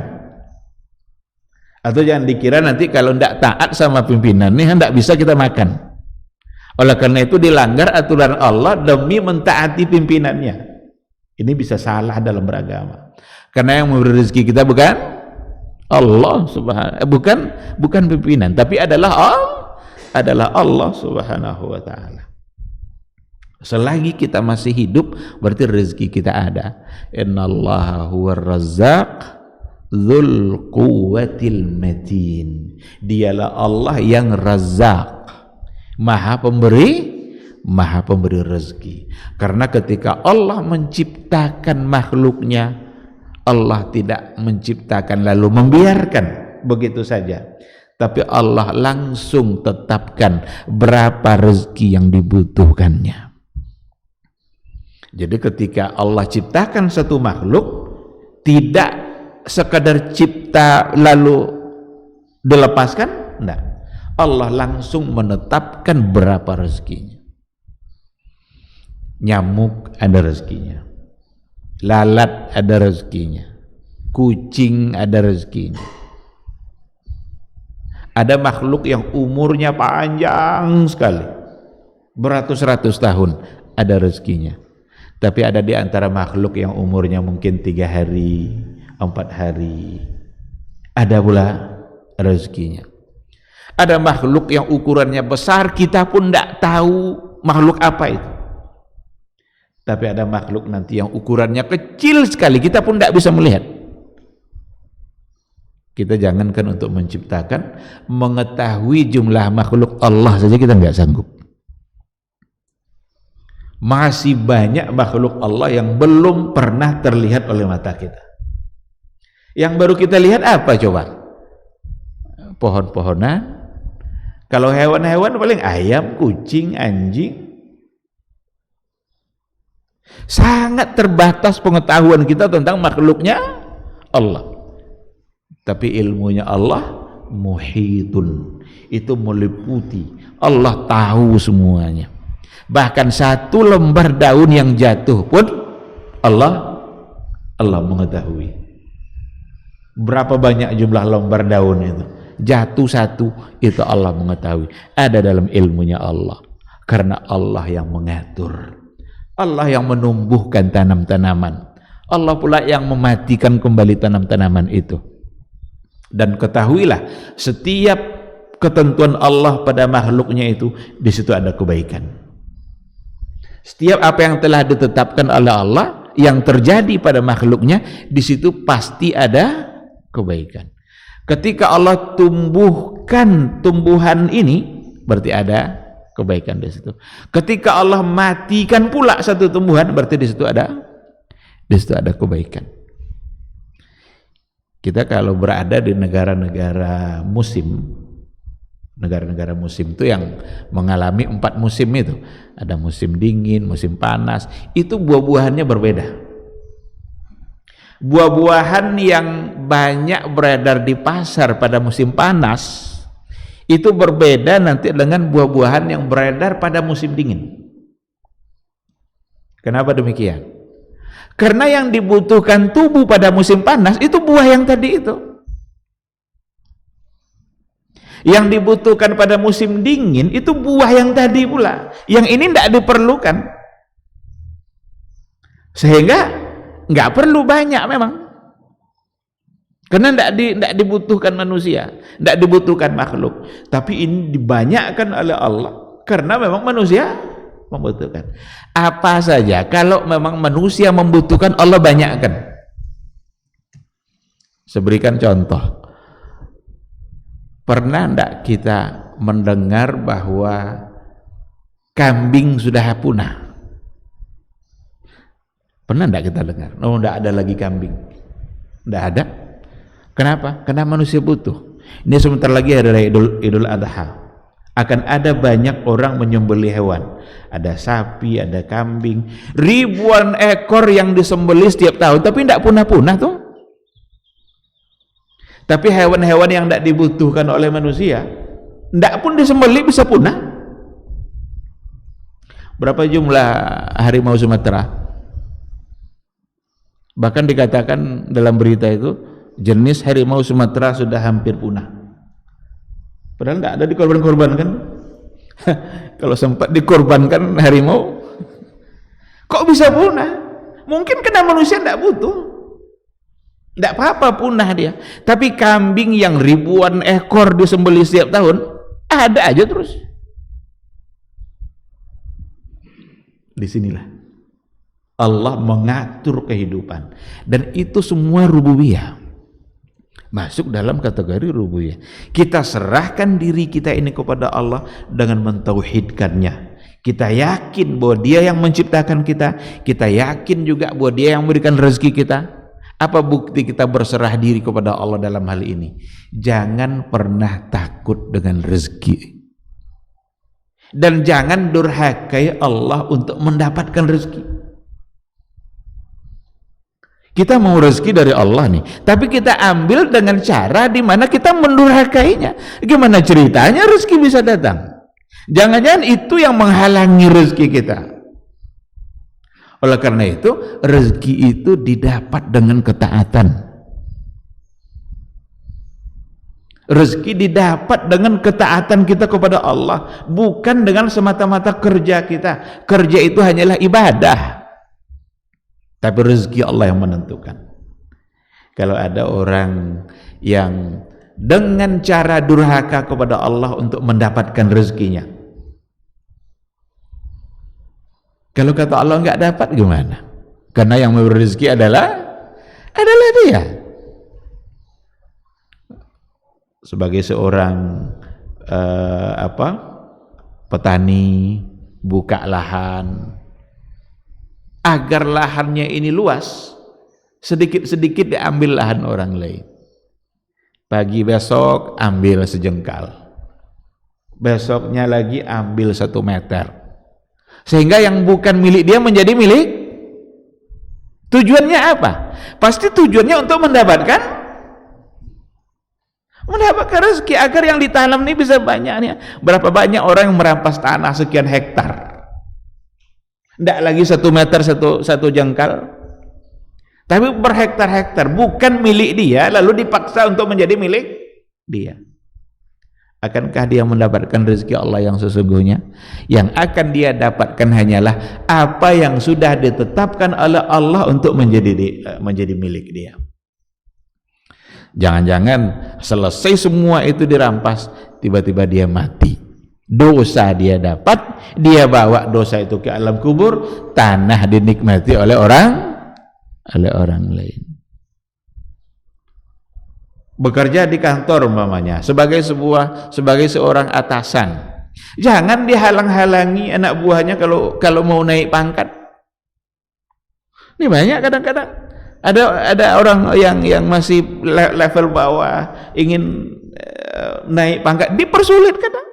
Atau jangan dikira nanti kalau tidak taat sama pimpinan nih tidak bisa kita makan. Oleh karena itu dilanggar aturan Allah demi mentaati pimpinannya. Ini bisa salah dalam beragama. Karena yang memberi rezeki kita bukan Allah Subhanahu, bukan pimpinan, tapi adalah Allah Subhanahu wa taala. Selagi kita masih hidup berarti rezeki kita ada. Innallaha huwar razzaq Dzul quwwatil matin. Dialah Allah yang Razzaq, Maha pemberi rezeki. Karena ketika Allah menciptakan makhluknya, Allah tidak menciptakan lalu membiarkan begitu saja, tapi Allah langsung tetapkan berapa rezeki yang dibutuhkannya. Jadi ketika Allah ciptakan satu makhluk, tidak sekadar cipta lalu dilepaskan, enggak. Allah langsung menetapkan berapa rezekinya. Nyamuk ada rezekinya, lalat ada rezekinya, kucing ada rezekinya. Ada makhluk yang umurnya panjang sekali, beratus-ratus tahun, ada rezekinya. Tapi ada di antara makhluk yang umurnya mungkin 3 hari, 4 hari, ada pula rezekinya. Ada makhluk yang ukurannya besar, kita pun tidak tahu makhluk apa itu. Tapi ada makhluk nanti yang ukurannya kecil sekali, kita pun tidak bisa melihat. Kita jangankan untuk menciptakan, mengetahui jumlah makhluk Allah saja kita nggak sanggup. Masih banyak makhluk Allah yang belum pernah terlihat oleh mata kita. Yang baru kita lihat apa coba? Pohon-pohonan. Kalau hewan-hewan paling ayam, kucing, anjing. Sangat terbatas pengetahuan kita tentang makhluknya Allah. Tapi ilmunya Allah muhitun, itu meliputi. Allah tahu semuanya. Bahkan satu lembar daun yang jatuh pun Allah mengetahui. Berapa banyak jumlah lembar daun itu? Jatuh satu, itu Allah mengetahui. Ada dalam ilmunya Allah. Karena Allah yang mengatur. Allah yang menumbuhkan tanam-tanaman. Allah pula yang mematikan kembali tanam-tanaman itu. Dan ketahuilah, setiap ketentuan Allah pada makhluknya itu, di situ ada kebaikan. Setiap apa yang telah ditetapkan oleh Allah yang terjadi pada makhluknya, di situ pasti ada kebaikan. Ketika Allah tumbuhkan tumbuhan ini, berarti ada kebaikan di situ. Ketika Allah matikan pula satu tumbuhan, berarti di situ ada kebaikan. Kita kalau berada di negara-negara musim, negara-negara musim itu yang mengalami 4 musim itu, ada musim dingin, musim panas, itu buah-buahannya berbeda. Buah-buahan yang banyak beredar di pasar pada musim panas itu berbeda nanti dengan buah-buahan yang beredar pada musim dingin. Kenapa demikian? Karena yang dibutuhkan tubuh pada musim panas itu buah yang tadi itu. Yang dibutuhkan pada musim dingin itu buah yang tadi pula. Yang ini tidak diperlukan. Sehingga nggak perlu banyak memang. Karena tidak dibutuhkan manusia, tidak dibutuhkan makhluk. Tapi ini dibanyakkan oleh Allah karena memang manusia membutuhkan. Apa saja kalau memang manusia membutuhkan, Allah banyakkan. Saya berikan contoh. Pernah tidak kita mendengar bahwa kambing sudah punah? Pernah tidak kita dengar? Oh, tidak ada lagi kambing. Tidak ada. Kenapa? Karena manusia butuh. Ini sebentar lagi hari Idul Adha. Akan ada banyak orang menyembelih hewan. Ada sapi, ada kambing, ribuan ekor yang disembelih setiap tahun, tapi tidak punah-punah tuh. Tapi hewan-hewan yang tidak dibutuhkan oleh manusia, tidak pun disembelih bisa punah. Berapa jumlah harimau Sumatera? Bahkan dikatakan dalam berita itu, jenis harimau Sumatera sudah hampir punah. Padahal tidak ada dikorban-korbankan. Kalau sempat dikorbankan harimau, kok bisa punah? Mungkin karena manusia tidak butuh. Tidak apa-apa punah dia. Tapi kambing yang ribuan ekor disembelih setiap tahun, ada aja terus. Disinilah Allah mengatur kehidupan. Dan itu semua rububiyah. Masuk dalam kategori rububiyah. Kita serahkan diri kita ini kepada Allah dengan mentauhidkannya. Kita yakin bahwa Dia yang menciptakan kita. Kita yakin juga bahwa Dia yang memberikan rezeki kita. Apa bukti kita berserah diri kepada Allah dalam hal ini? Jangan pernah takut dengan rezeki. Dan jangan durhakai Allah untuk mendapatkan rezeki. Kita mau rezeki dari Allah nih, tapi kita ambil dengan cara di mana kita mendurhakainya. Gimana ceritanya rezeki bisa datang? Jangan-jangan itu yang menghalangi rezeki kita. Oleh karena itu, rezeki itu didapat dengan ketaatan. Rezeki didapat dengan ketaatan kita kepada Allah, bukan dengan semata-mata kerja kita. Kerja itu hanyalah ibadah. Tapi rezeki Allah yang menentukan. Kalau ada orang yang dengan cara durhaka kepada Allah untuk mendapatkan rezekinya, kalau kata Allah nggak dapat gimana? Karena yang memberi rezeki adalah Dia. Sebagai seorang petani, buka lahan, agar lahannya ini luas, sedikit-sedikit diambil lahan orang lain. Pagi besok ambil sejengkal, besoknya lagi ambil 1 meter, sehingga yang bukan milik dia menjadi milik. Tujuannya apa? Pasti tujuannya untuk mendapatkan rezeki, agar yang ditanam ini bisa banyaknya. Berapa banyak orang yang merampas tanah sekian hektar, tidak lagi 1 meter satu jengkal, tapi berhektar-hektar, bukan milik dia, lalu dipaksa untuk menjadi milik dia. Akankah dia mendapatkan rezeki Allah yang sesungguhnya? Yang akan dia dapatkan hanyalah apa yang sudah ditetapkan oleh Allah untuk menjadi milik dia. Jangan-jangan selesai semua itu dirampas, tiba-tiba dia mati. Dosa dia dapat, dia bawa dosa itu ke alam kubur, tanah dinikmati oleh orang lain. Bekerja di kantor umpamanya sebagai seorang atasan, jangan dihalang-halangi anak buahnya kalau mau naik pangkat. Ini banyak kadang-kadang ada orang yang masih level bawah ingin naik pangkat, dipersulit kadang.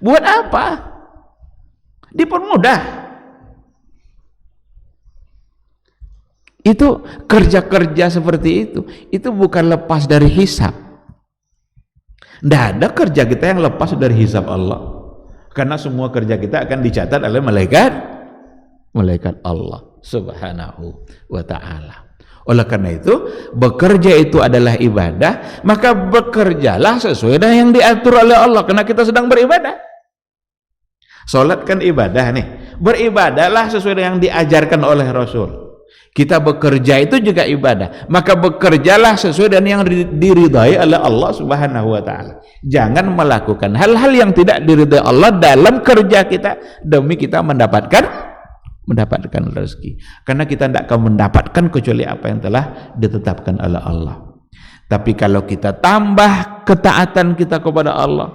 Buat apa? Dipermudah. Itu kerja-kerja seperti itu bukan lepas dari hisab. Tidak ada kerja kita yang lepas dari hisab Allah, karena semua kerja kita akan dicatat oleh malaikat Allah subhanahu wa ta'ala. Oleh karena itu, bekerja itu adalah ibadah, maka bekerjalah sesuai dengan yang diatur oleh Allah, karena kita sedang beribadah. Salat kan ibadah nih, beribadahlah sesuai dengan yang diajarkan oleh Rasul. Kita bekerja itu juga ibadah, maka bekerjalah sesuai dengan yang diridhai oleh Allah subhanahu wa ta'ala. Jangan melakukan hal-hal yang tidak diridhai Allah dalam kerja kita demi kita mendapatkan rezeki, karena kita tidak akan mendapatkan kecuali apa yang telah ditetapkan oleh Allah. Tapi kalau kita tambah ketaatan kita kepada Allah,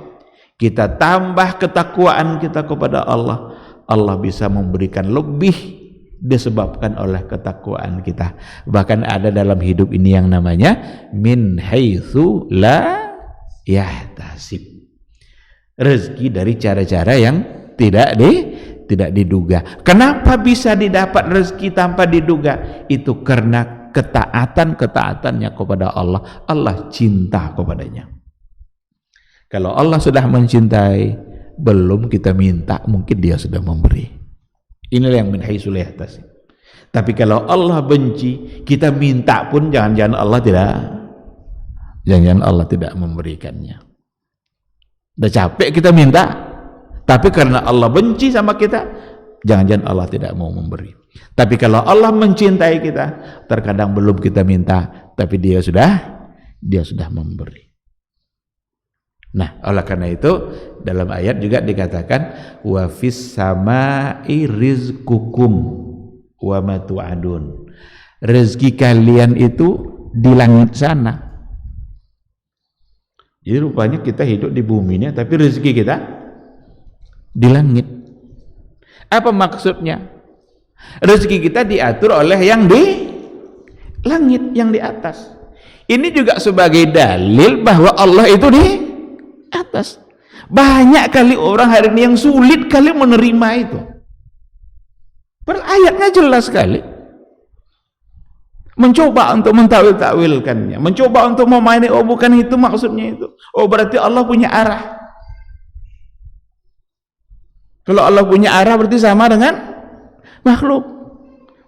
kita tambah ketakwaan kita kepada Allah, Allah bisa memberikan lebih disebabkan oleh ketakwaan kita. Bahkan ada dalam hidup ini yang namanya min haitsu la yahtasib, rezeki dari cara-cara yang tidak diduga. Kenapa bisa didapat rezeki tanpa diduga? Itu karena ketaatannya kepada Allah. Allah cinta kepadanya. Kalau Allah sudah mencintai, belum kita minta, mungkin Dia sudah memberi. Inilah yang min haitsu la yahtasib. Tapi kalau Allah benci, kita minta pun jangan-jangan Allah tidak memberikannya. Udah capek kita minta, tapi karena Allah benci sama kita, jangan-jangan Allah tidak mau memberi. Tapi kalau Allah mencintai kita, terkadang belum kita minta, tapi Dia sudah memberi. Nah, oleh karena itu dalam ayat juga dikatakan wa fis samai rizqukum wa ma tu'adun. Rezeki kalian itu di langit sana. Jadi rupanya kita hidup di bumi ini, tapi rezeki kita di langit. Apa maksudnya? Rezeki kita diatur oleh yang di langit, yang di atas. Ini juga sebagai dalil bahwa Allah itu di atas. Banyak kali orang hari ini yang sulit kali menerima itu. Padahal ayatnya jelas sekali. Mencoba untuk mentawil-tawilkannya, mencoba untuk memainkan, oh bukan itu maksudnya itu. Oh berarti Allah punya arah. Kalau Allah punya arah berarti sama dengan makhluk.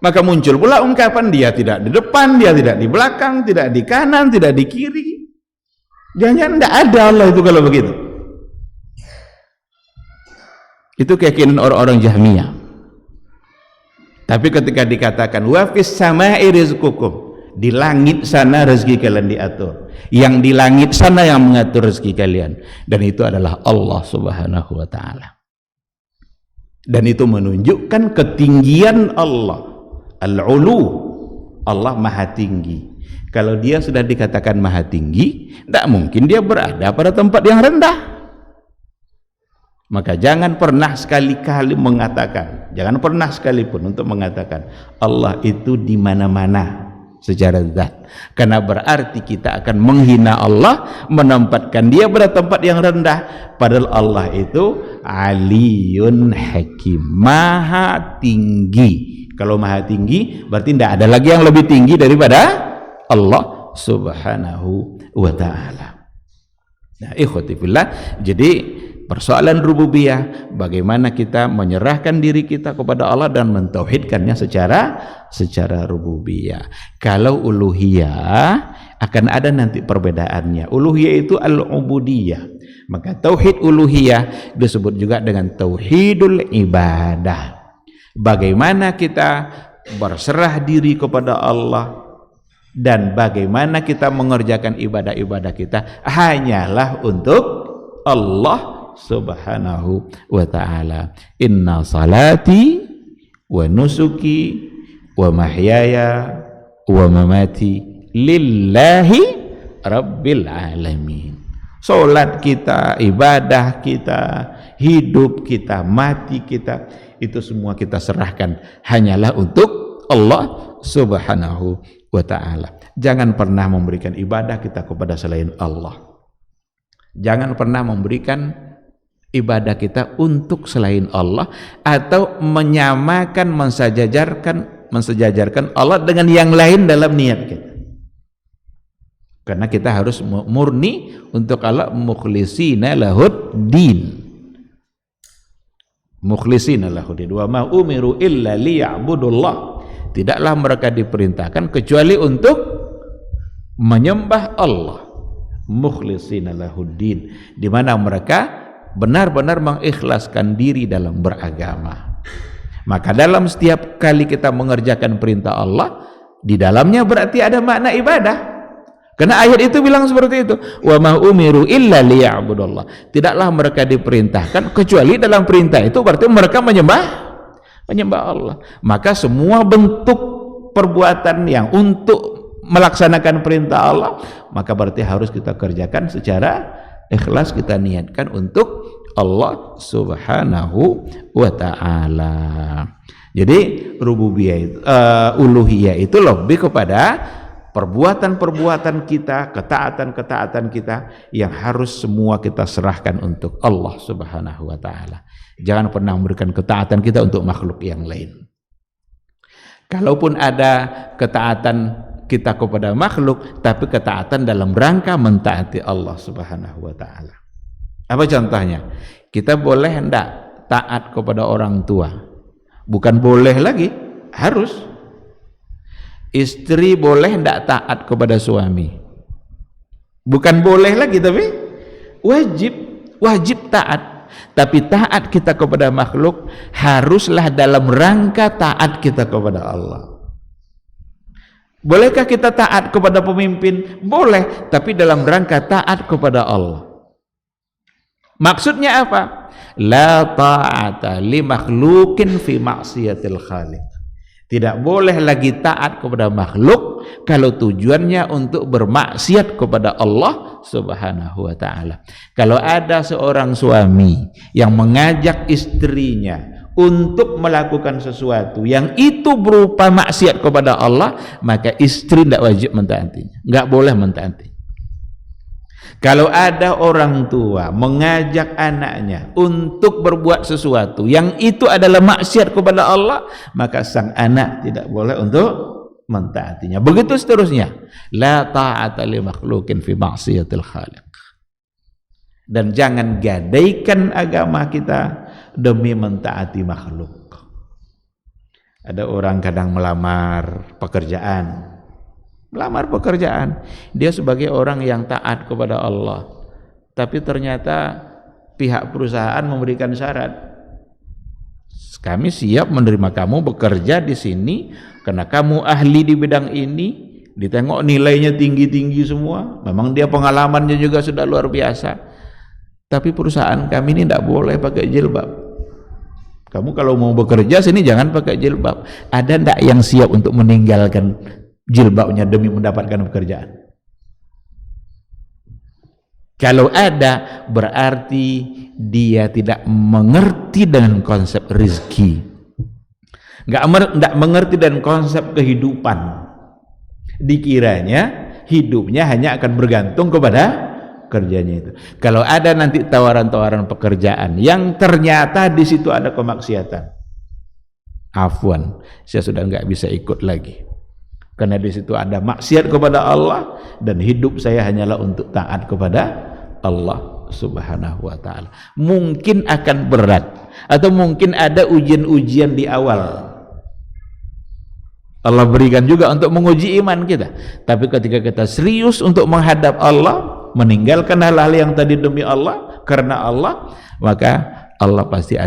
Maka muncul pula ungkapan dia tidak di depan, dia tidak di belakang, tidak di kanan, tidak di kiri. Jangan-jangan tidak ada Allah itu kalau begitu. Itu keyakinan orang-orang Jahmiyah. Tapi ketika dikatakan wa fis samai rizqukum, di langit sana rezeki kalian diatur. Yang di langit sana yang mengatur rezeki kalian, dan itu adalah Allah Subhanahu wa taala. Dan itu menunjukkan ketinggian Allah. Al-ulu, Allah maha tinggi. Kalau dia sudah dikatakan maha tinggi, tidak mungkin dia berada pada tempat yang rendah. Maka jangan pernah sekali-kali mengatakan, jangan pernah sekalipun untuk mengatakan Allah itu di mana-mana secara zat, karena berarti kita akan menghina Allah, menempatkan dia pada tempat yang rendah. Padahal Allah itu aliyun hakim, maha tinggi. Kalau maha tinggi berarti tidak ada lagi yang lebih tinggi daripada Allah Subhanahu wa ta'ala. Nah, ikhwati fillah, jadi persoalan rububiyah, bagaimana kita menyerahkan diri kita kepada Allah dan mentauhidkannya secara rububiyah. Kalau uluhiyah akan ada nanti perbedaannya. Uluhiyah itu al-ubudiyah. Maka tauhid uluhiyah disebut juga dengan tauhidul ibadah. Bagaimana kita berserah diri kepada Allah dan bagaimana kita mengerjakan ibadah-ibadah kita hanyalah untuk Allah Subhanahu wa ta'ala. Inna salati wa nusuki wa mahyaya wa mamati lillahi rabbil alamin. Salat kita, ibadah kita, hidup kita, mati kita, itu semua kita serahkan hanyalah untuk Allah Subhanahu wa ta'ala. Jangan pernah memberikan ibadah kita kepada selain Allah. Jangan pernah memberikan ibadah kita untuk selain Allah, atau menyamakan, mensejajarkan Allah dengan yang lain dalam niat kita. Karena kita harus murni untuk Allah, mukhlisina lahud din. Mukhlisina lahud din. Wa ma umiru illa liya'budullah. Tidaklah mereka diperintahkan kecuali untuk menyembah Allah. Mukhlisina lahud din, di mana mereka benar-benar mengikhlaskan diri dalam beragama. Maka dalam setiap kali kita mengerjakan perintah Allah, di dalamnya berarti ada makna ibadah. Karena ayat itu bilang seperti itu. Wa ma umiru illa liya'budullah. Tidaklah mereka diperintahkan kecuali dalam perintah itu berarti mereka menyembah Allah. Maka semua bentuk perbuatan yang untuk melaksanakan perintah Allah, maka berarti harus kita kerjakan secara ikhlas, kita niatkan untuk Allah Subhanahu wa ta'ala. Jadi rububiyah itu, uluhiyah itu lebih kepada perbuatan-perbuatan kita, ketaatan-ketaatan kita yang harus semua kita serahkan untuk Allah Subhanahu wa ta'ala. Jangan pernah memberikan ketaatan kita untuk makhluk yang lain. Kalaupun ada ketaatan kita kepada makhluk, tapi ketaatan dalam rangka mentaati Allah Subhanahu wa ta'ala. Apa contohnya? Kita boleh hendak taat kepada orang tua? Bukan boleh lagi, harus. Istri boleh hendak taat kepada suami? Bukan boleh lagi, tapi wajib taat. Tapi taat kita kepada makhluk haruslah dalam rangka taat kita kepada Allah. Bolehkah kita taat kepada pemimpin? Boleh, tapi dalam rangka taat kepada Allah. Maksudnya apa? La ta'ata li makhlukin fi maksiatil khaliq. Tidak boleh lagi taat kepada makhluk kalau tujuannya untuk bermaksiat kepada Allah Subhanahu wa taala. Kalau ada seorang suami yang mengajak istrinya untuk melakukan sesuatu yang itu berupa maksiat kepada Allah, maka istri tidak wajib mentaatinya, nggak boleh mentaati. Kalau ada orang tua mengajak anaknya untuk berbuat sesuatu yang itu adalah maksiat kepada Allah, maka sang anak tidak boleh untuk mentaatinya. Begitu seterusnya. La ta'ata li makhlukin fi maksiatil khaliq. Dan jangan gadaikan agama kita demi mentaati makhluk. Ada orang kadang melamar pekerjaan, dia sebagai orang yang taat kepada Allah, tapi ternyata pihak perusahaan memberikan syarat, kami siap menerima kamu bekerja di sini karena kamu ahli di bidang ini, ditengok nilainya tinggi-tinggi semua, memang dia pengalamannya juga sudah luar biasa, tapi perusahaan kami ini tidak boleh pakai jilbab. Kamu kalau mau bekerja sini jangan pakai jilbab. Ada tidak yang siap untuk meninggalkan jilbabnya demi mendapatkan pekerjaan? Kalau ada, berarti dia tidak mengerti dengan konsep rizki, nggak mengerti dengan konsep kehidupan. Dikiranya hidupnya hanya akan bergantung kepada kerjanya itu. Kalau ada nanti tawaran-tawaran pekerjaan yang ternyata di situ ada kemaksiatan, afwan, saya sudah nggak bisa ikut lagi. Karena di situ ada maksiat kepada Allah dan hidup saya hanyalah untuk taat kepada Allah Subhanahu wa taala. Mungkin akan berat atau mungkin ada ujian-ujian di awal. Allah berikan juga untuk menguji iman kita. Tapi ketika kita serius untuk menghadap Allah, meninggalkan hal-hal yang tadi demi Allah, karena Allah, maka Allah pasti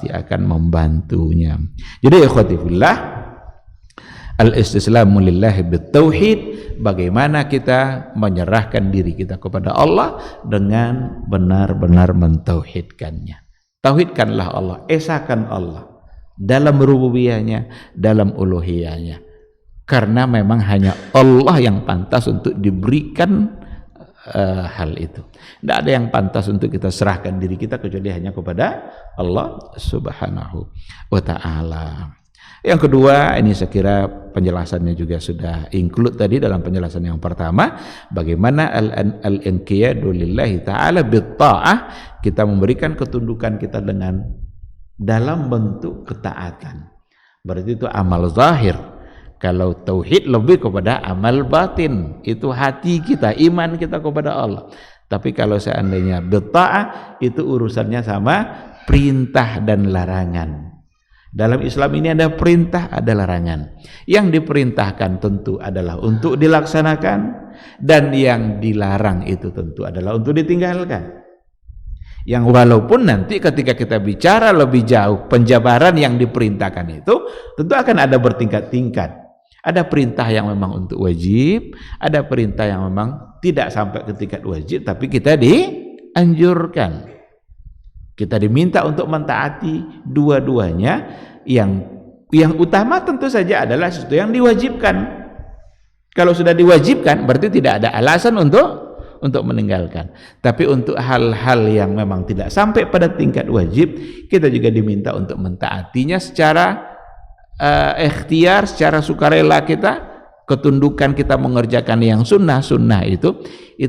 akan membantunya. Jadi ikhwati fillah, al-istislamu lillahi bitauhid, bagaimana kita menyerahkan diri kita kepada Allah dengan benar-benar mentauhidkannya. Tauhidkanlah Allah, esakan Allah dalam rububiyahnya, dalam uluhiyahnya, karena memang hanya Allah yang pantas untuk diberikan hal itu. Tidak ada yang pantas untuk kita serahkan diri kita kecuali hanya kepada Allah Subhanahu wa ta'ala. Yang kedua, ini saya kira penjelasannya juga sudah include tadi dalam penjelasan yang pertama, bagaimana al-inqiyadu lillahi ta'ala bitta'ah, kita memberikan ketundukan kita dengan dalam bentuk ketaatan. Berarti itu amal zahir. Kalau tauhid lebih kepada amal batin, itu hati kita, iman kita kepada Allah. Tapi kalau seandainya bitta'ah, itu urusannya sama perintah dan larangan. Dalam Islam ini ada perintah, ada larangan. Yang diperintahkan tentu adalah untuk dilaksanakan, dan yang dilarang itu tentu adalah untuk ditinggalkan. Yang walaupun nanti ketika kita bicara lebih jauh, penjabaran yang diperintahkan itu tentu akan ada bertingkat-tingkat. Ada perintah yang memang untuk wajib, ada perintah yang memang tidak sampai ke tingkat wajib, tapi kita dianjurkan. Kita diminta untuk mentaati dua-duanya. Yang utama tentu saja adalah sesuatu yang diwajibkan. Kalau sudah diwajibkan berarti tidak ada alasan untuk meninggalkan. Tapi untuk hal-hal yang memang tidak sampai pada tingkat wajib, kita juga diminta untuk mentaatinya secara ikhtiar, secara sukarela kita, ketundukan kita mengerjakan yang sunnah-sunnah itu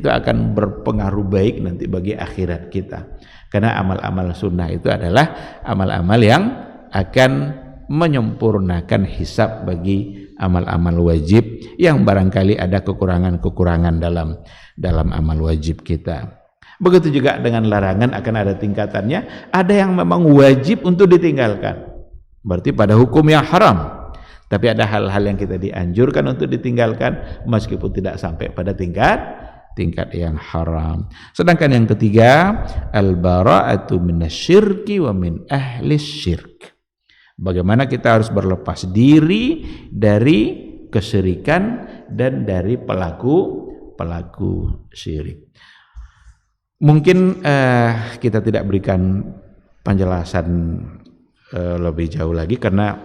akan berpengaruh baik nanti bagi akhirat kita. Karena amal-amal sunnah itu adalah amal-amal yang akan menyempurnakan hisab bagi amal-amal wajib yang barangkali ada kekurangan-kekurangan dalam amal wajib kita. Begitu juga dengan larangan akan ada tingkatannya. Ada yang memang wajib untuk ditinggalkan, berarti pada hukum yang haram. Tapi ada hal-hal yang kita dianjurkan untuk ditinggalkan meskipun tidak sampai pada tingkat yang haram. Sedangkan yang ketiga, al-bara'atu minasyirki wa min ahli syirk. Bagaimana kita harus berlepas diri dari kesyirikan dan dari pelaku syirik. Mungkin kita tidak berikan penjelasan lebih jauh lagi karena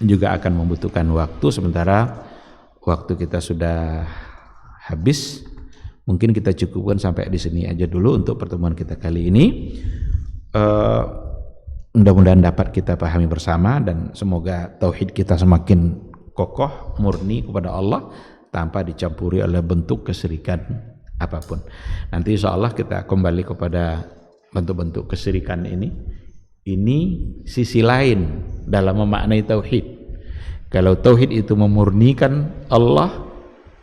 juga akan membutuhkan waktu. Sementara waktu kita sudah habis, mungkin kita cukupkan sampai di sini aja dulu untuk pertemuan kita kali ini. Mudah-mudahan dapat kita pahami bersama, dan semoga tauhid kita semakin kokoh, murni kepada Allah tanpa dicampuri oleh bentuk kesyirikan apapun. Nanti insya Allah kita kembali kepada bentuk-bentuk kesyirikan ini. Ini sisi lain dalam memaknai tauhid. Kalau tauhid itu memurnikan Allah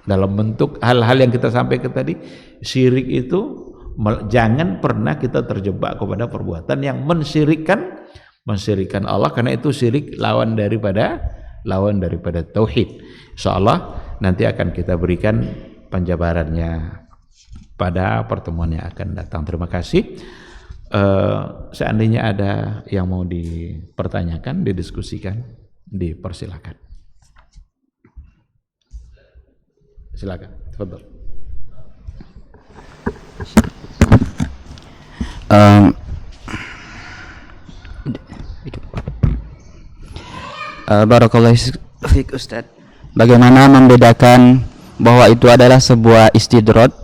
dalam bentuk hal-hal yang kita sampaikan tadi, syirik itu jangan pernah kita terjebak kepada perbuatan yang mensyirikkan Allah, karena itu syirik lawan daripada tauhid. Insyaallah nanti akan kita berikan penjabarannya pada pertemuan yang akan datang. Terima kasih. Seandainya ada yang mau dipertanyakan, didiskusikan, dipersilakan. Silakan, tafadhol. Barakallahu fiik Ustaz. Bagaimana membedakan bahwa itu adalah sebuah istidroj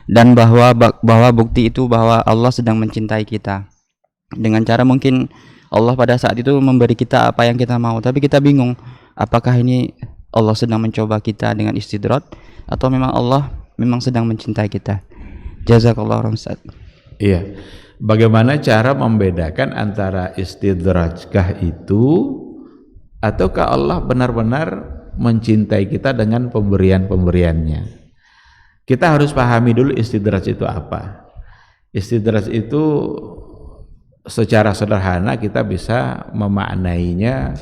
dan bahwa bukti itu bahwa Allah sedang mencintai kita, dengan cara mungkin Allah pada saat itu memberi kita apa yang kita mau, tapi kita bingung apakah ini Allah sedang mencoba kita dengan istidroj atau memang Allah memang sedang mencintai kita. Jazakallahu khairan Ustaz. Iya. Bagaimana cara membedakan antara istidrajkah itu ataukah Allah benar-benar mencintai kita dengan pemberian-pemberiannya? Kita harus pahami dulu istidraj itu apa. Istidraj itu secara sederhana kita bisa memaknainya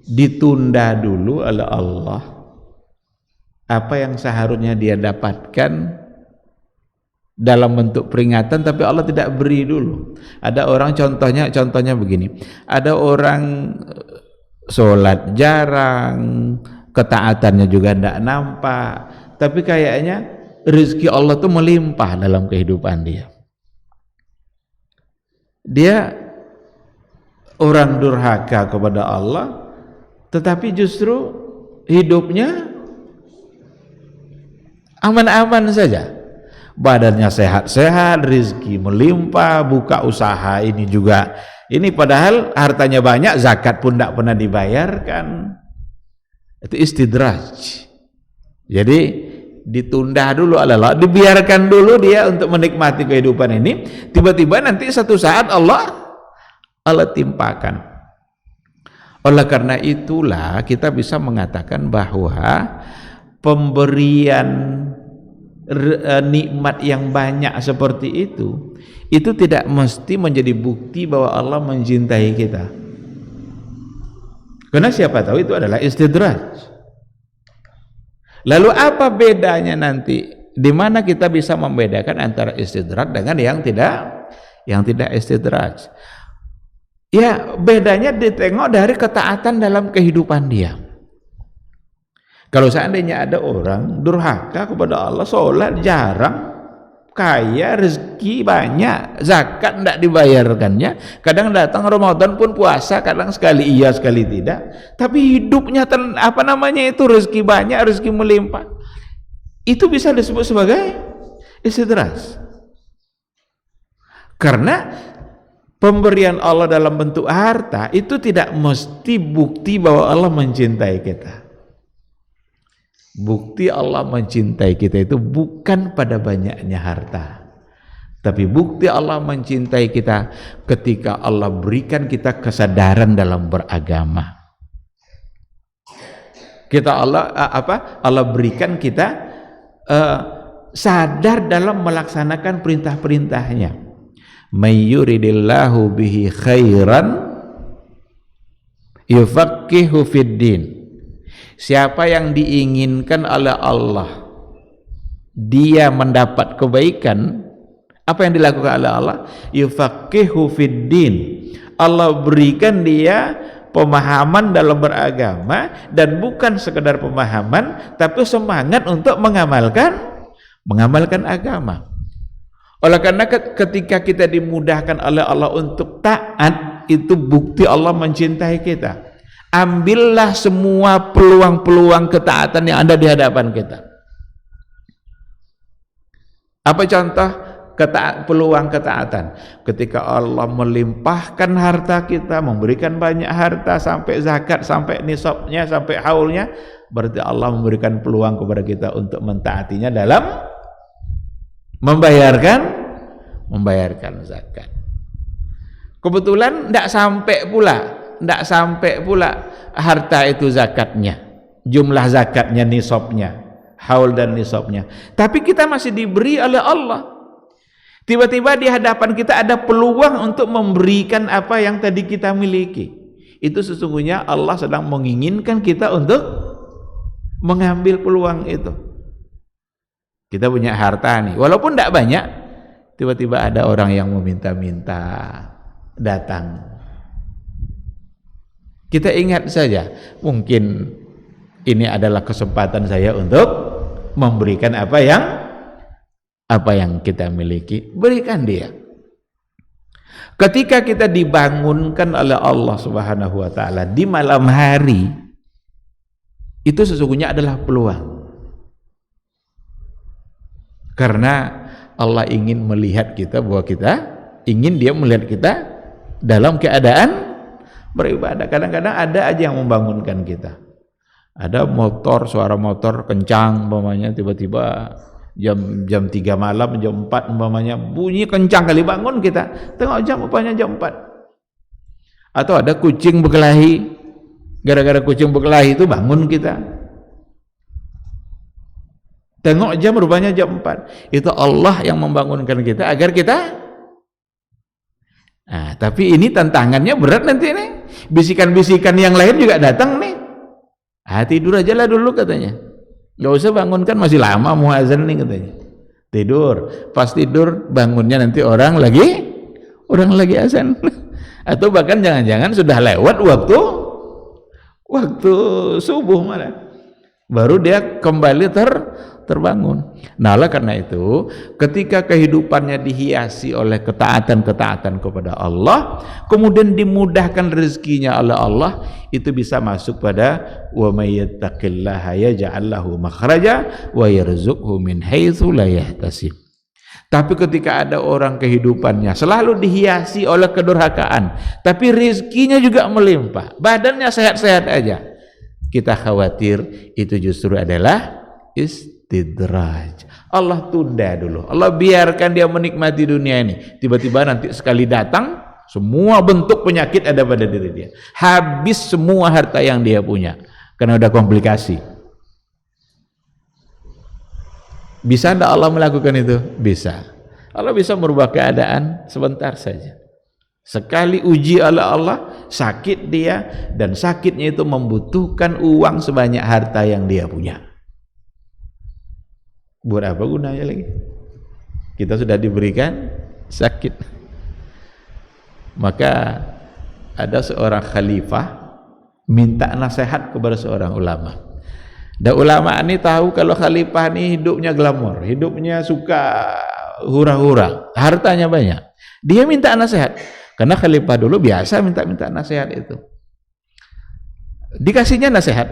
ditunda dulu oleh Allah apa yang seharusnya dia dapatkan dalam bentuk peringatan, tapi Allah tidak beri dulu. Ada orang contohnya begini, ada orang sholat jarang, ketaatannya juga tidak nampak, tapi kayaknya rezeki Allah tuh melimpah dalam kehidupan dia. Dia orang durhaka kepada Allah, tetapi justru hidupnya aman-aman saja, badannya sehat-sehat, rezeki melimpah, buka usaha ini juga ini, padahal hartanya banyak, zakat pun tidak pernah dibayarkan. Itu istidraj. Jadi ditunda dulu Allah, dibiarkan dulu dia untuk menikmati kehidupan ini, tiba-tiba nanti satu saat Allah timpakan. Oleh karena itulah kita bisa mengatakan bahwa pemberian nikmat yang banyak seperti itu tidak mesti menjadi bukti bahwa Allah mencintai kita. Karena siapa tahu itu adalah istidraj. Lalu apa bedanya nanti? Di mana kita bisa membedakan antara istidraj dengan yang tidak istidraj? Ya, bedanya ditengok dari ketaatan dalam kehidupan dia. Kalau seandainya ada orang durhaka kepada Allah, sholat jarang, kaya, rezeki banyak, zakat tidak dibayarkannya, kadang datang Ramadan pun puasa, kadang sekali iya sekali tidak, tapi hidupnya rezeki banyak, rezeki melimpah, itu bisa disebut sebagai istidraj. Karena pemberian Allah dalam bentuk harta itu tidak mesti bukti bahwa Allah mencintai kita. Bukti Allah mencintai kita itu bukan pada banyaknya harta, tapi bukti Allah mencintai kita ketika Allah berikan kita kesadaran dalam beragama. Allah berikan kita sadar dalam melaksanakan perintah-perintahnya. May yuridillahu bihi khairan yufaqihu fid din. Siapa yang diinginkan oleh Allah dia mendapat kebaikan, apa yang dilakukan oleh Allah? Yufaqihu fid din. Allah berikan dia pemahaman dalam beragama, dan bukan sekedar pemahaman tapi semangat untuk mengamalkan agama. Oleh karena ketika kita dimudahkan oleh Allah untuk taat, itu bukti Allah mencintai kita. Ambillah semua peluang-peluang ketaatan yang ada di hadapan kita. Apa contoh peluang ketaatan? Ketika Allah melimpahkan harta kita, memberikan banyak harta sampai zakat, sampai nisabnya, sampai haulnya, berarti Allah memberikan peluang kepada kita untuk mentaatinya dalam membayarkan zakat. Kebetulan tidak sampai pula harta itu zakatnya, jumlah zakatnya, nisabnya, haul dan nisabnya. Tapi kita masih diberi oleh Allah. Tiba-tiba di hadapan kita ada peluang untuk memberikan apa yang tadi kita miliki. Itu sesungguhnya Allah sedang menginginkan kita untuk mengambil peluang itu. Kita punya harta nih, walaupun tidak banyak, tiba-tiba ada orang yang meminta-minta datang. Kita ingat saja, mungkin ini adalah kesempatan saya untuk memberikan apa yang kita miliki, berikan dia. Ketika kita dibangunkan oleh Allah Subhanahu wa taala di malam hari, itu sesungguhnya adalah peluang. Karena Allah ingin melihat kita, bahwa dia melihat kita dalam keadaan beribadah. Kadang-kadang ada aja yang membangunkan kita. Ada suara motor kencang umpamanya, tiba-tiba jam 3 malam, jam 4 umpamanya bunyi kencang kali, bangun kita. Tengok jam, umpamanya jam 4. Atau ada kucing berkelahi. Gara-gara kucing berkelahi itu bangun kita. Tengok jam, rupanya jam 4. Itu Allah yang membangunkan kita agar kita. Nah, tapi ini tantangannya berat nanti nih. Bisikan-bisikan yang lain juga datang nih. Tidur aja lah dulu katanya. Gak usah bangunkan, masih lama mau azan nih katanya. Tidur. Pas tidur bangunnya nanti orang lagi azan. Atau bahkan jangan-jangan sudah lewat waktu subuh malah. Baru dia kembali terbangun. Nah, oleh karena itu, ketika kehidupannya dihiasi oleh ketaatan-ketaatan kepada Allah, kemudian dimudahkan rezekinya oleh Allah, itu bisa masuk pada wa may yattaqillaha yaj'al lahu makhraja wa yarzuqhu min haitsu la yahtasib. Tapi ketika ada orang kehidupannya selalu dihiasi oleh kedurhakaan, tapi rezekinya juga melimpah, badannya sehat-sehat aja, kita khawatir itu justru adalah istidraj. Allah tunda dulu, Allah biarkan dia menikmati dunia ini. Tiba-tiba nanti sekali datang, semua bentuk penyakit ada pada diri dia, habis semua harta yang dia punya karena udah komplikasi. Bisa tidak Allah melakukan itu? Bisa. Allah bisa merubah keadaan sebentar saja. Sekali uji oleh Allah, sakit dia, dan sakitnya itu membutuhkan uang sebanyak harta yang dia punya. Buat apa gunanya lagi? Kita sudah diberikan sakit. Maka ada seorang khalifah minta nasihat kepada seorang ulama. Dan ulama ini tahu kalau khalifah ini hidupnya glamor, hidupnya suka hura-hura, hartanya banyak. Dia minta nasihat, karena khalifah dulu biasa minta nasihat itu. Dikasihnya nasihat.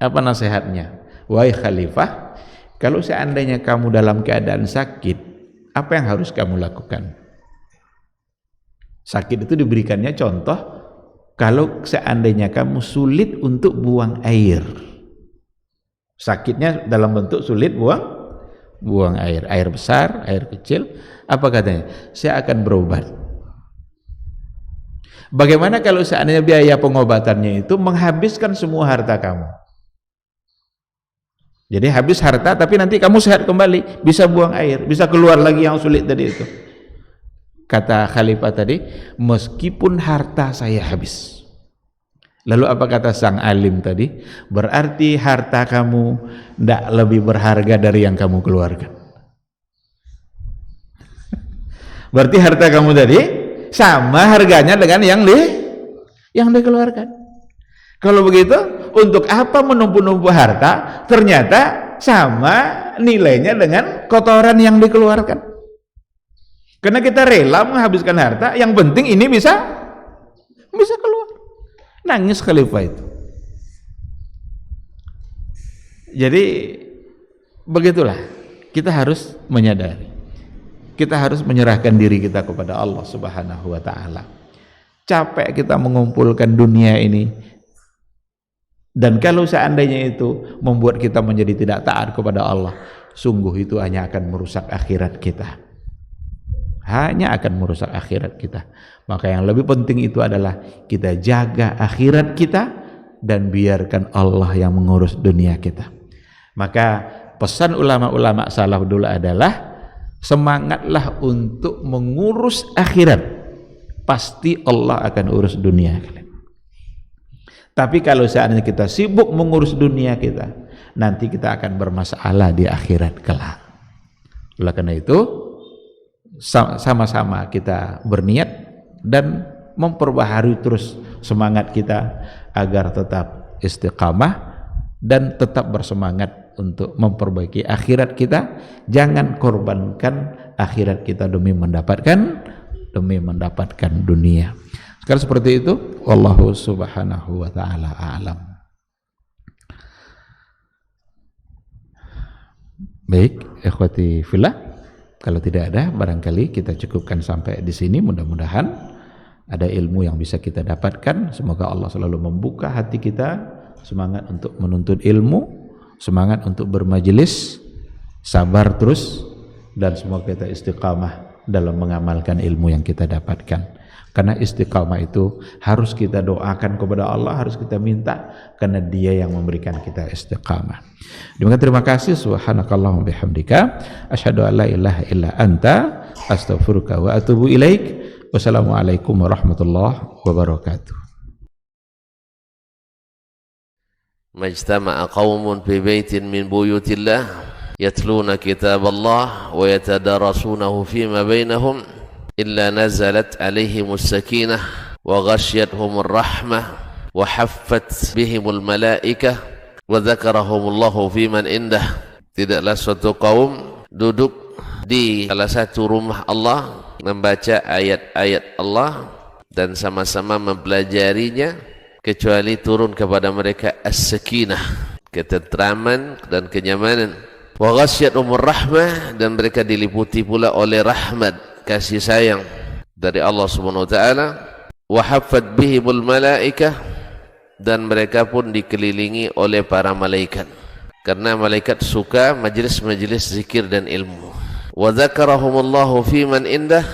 Apa nasihatnya? Wahai khalifah, kalau seandainya kamu dalam keadaan sakit, apa yang harus kamu lakukan? Sakit itu diberikannya contoh, kalau seandainya kamu sulit untuk buang air. Sakitnya dalam bentuk sulit buang air besar, air kecil. Apa katanya? Saya akan berobat. Bagaimana kalau seandainya biaya pengobatannya itu menghabiskan semua harta kamu? Jadi habis harta, tapi nanti kamu sehat kembali, bisa buang air, bisa keluar lagi yang sulit tadi itu. Kata khalifah tadi, meskipun harta saya habis. Lalu apa kata sang alim tadi? Berarti harta kamu tidak lebih berharga dari yang kamu keluarkan. Berarti harta kamu tadi sama harganya dengan yang dikeluarkan. Kalau begitu, untuk apa menumpu-numpu harta? Ternyata sama nilainya dengan kotoran yang dikeluarkan. Karena kita rela menghabiskan harta, yang penting ini bisa keluar. Nangis khalifah itu. Jadi begitulah, kita harus menyadari, kita harus menyerahkan diri kita kepada Allah Subhanahu wa ta'ala. Capek kita mengumpulkan dunia ini, dan kalau seandainya itu membuat kita menjadi tidak taat kepada Allah, sungguh itu hanya akan merusak akhirat kita. Hanya akan merusak akhirat kita. Maka yang lebih penting itu adalah kita jaga akhirat kita dan biarkan Allah yang mengurus dunia kita. Maka pesan ulama-ulama salaf dulu adalah semangatlah untuk mengurus akhirat, pasti Allah akan urus dunia kalian. Tapi kalau seandainya kita sibuk mengurus dunia kita, nanti kita akan bermasalah di akhirat kelak. Oleh karena itu sama-sama kita berniat dan memperbaharui terus semangat kita agar tetap istiqamah dan tetap bersemangat untuk memperbaiki akhirat kita. Jangan korbankan akhirat kita demi mendapatkan dunia. Sekarang seperti itu, wallahu subhanahu wa ta'ala a'lam. Baik, ikhwati fillah, kalau tidak ada, barangkali kita cukupkan sampai di sini. Mudah-mudahan ada ilmu yang bisa kita dapatkan. Semoga Allah selalu membuka hati kita, semangat untuk menuntut ilmu, semangat untuk bermajelis, sabar terus, dan semoga kita istiqamah dalam mengamalkan ilmu yang kita dapatkan. Karena istiqamah itu harus kita doakan kepada Allah, harus kita minta, karena Dia yang memberikan kita istiqamah. Demikian, terima kasih. Subhanakallahumma bihamdika asyhadu an la ilaha illa anta astaghfiruka wa atubu ilaik. Wassalamualaikum warahmatullahi wabarakatuh. Majtama'a qaumun fi baitin min buyutillah yatluna kitaballah wa yatadarasunahu fima bainahum إلا نزلت عليهم السكينة وغشيتهم الرحمة وحفت بهم الملائكة وذكرهم الله في من عنده. Tidaklah suatu kaum duduk di salah satu rumah Allah membaca ayat-ayat Allah dan sama-sama mempelajarinya, kecuali turun kepada mereka as-sakinah, ketentraman dan kenyamanan. Wa ghasyiyatuhumur rahmah, dan mereka diliputi pula oleh rahmat, kasih sayang dari Allah Subhanahu wa taala. Wa haffat bihimul malaikah, dan mereka pun dikelilingi oleh para malaikat, karena malaikat suka majelis-majelis zikir dan ilmu. Wa dzakarahumullahu fi man indah,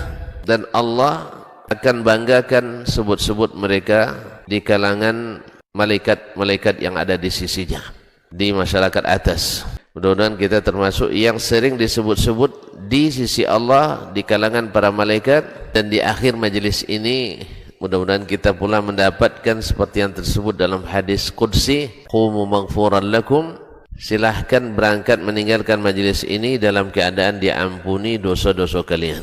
dan Allah akan banggakan sebut-sebut mereka di kalangan malaikat-malaikat yang ada di sisinya, di masyarakat atas. Mudah-mudahan kita termasuk yang sering disebut-sebut di sisi Allah, di kalangan para malaikat, dan di akhir majelis ini mudah-mudahan kita pula mendapatkan seperti yang tersebut dalam hadis qudsi, qumu maghfuran lakum, silahkan berangkat meninggalkan majelis ini dalam keadaan diampuni dosa-dosa kalian.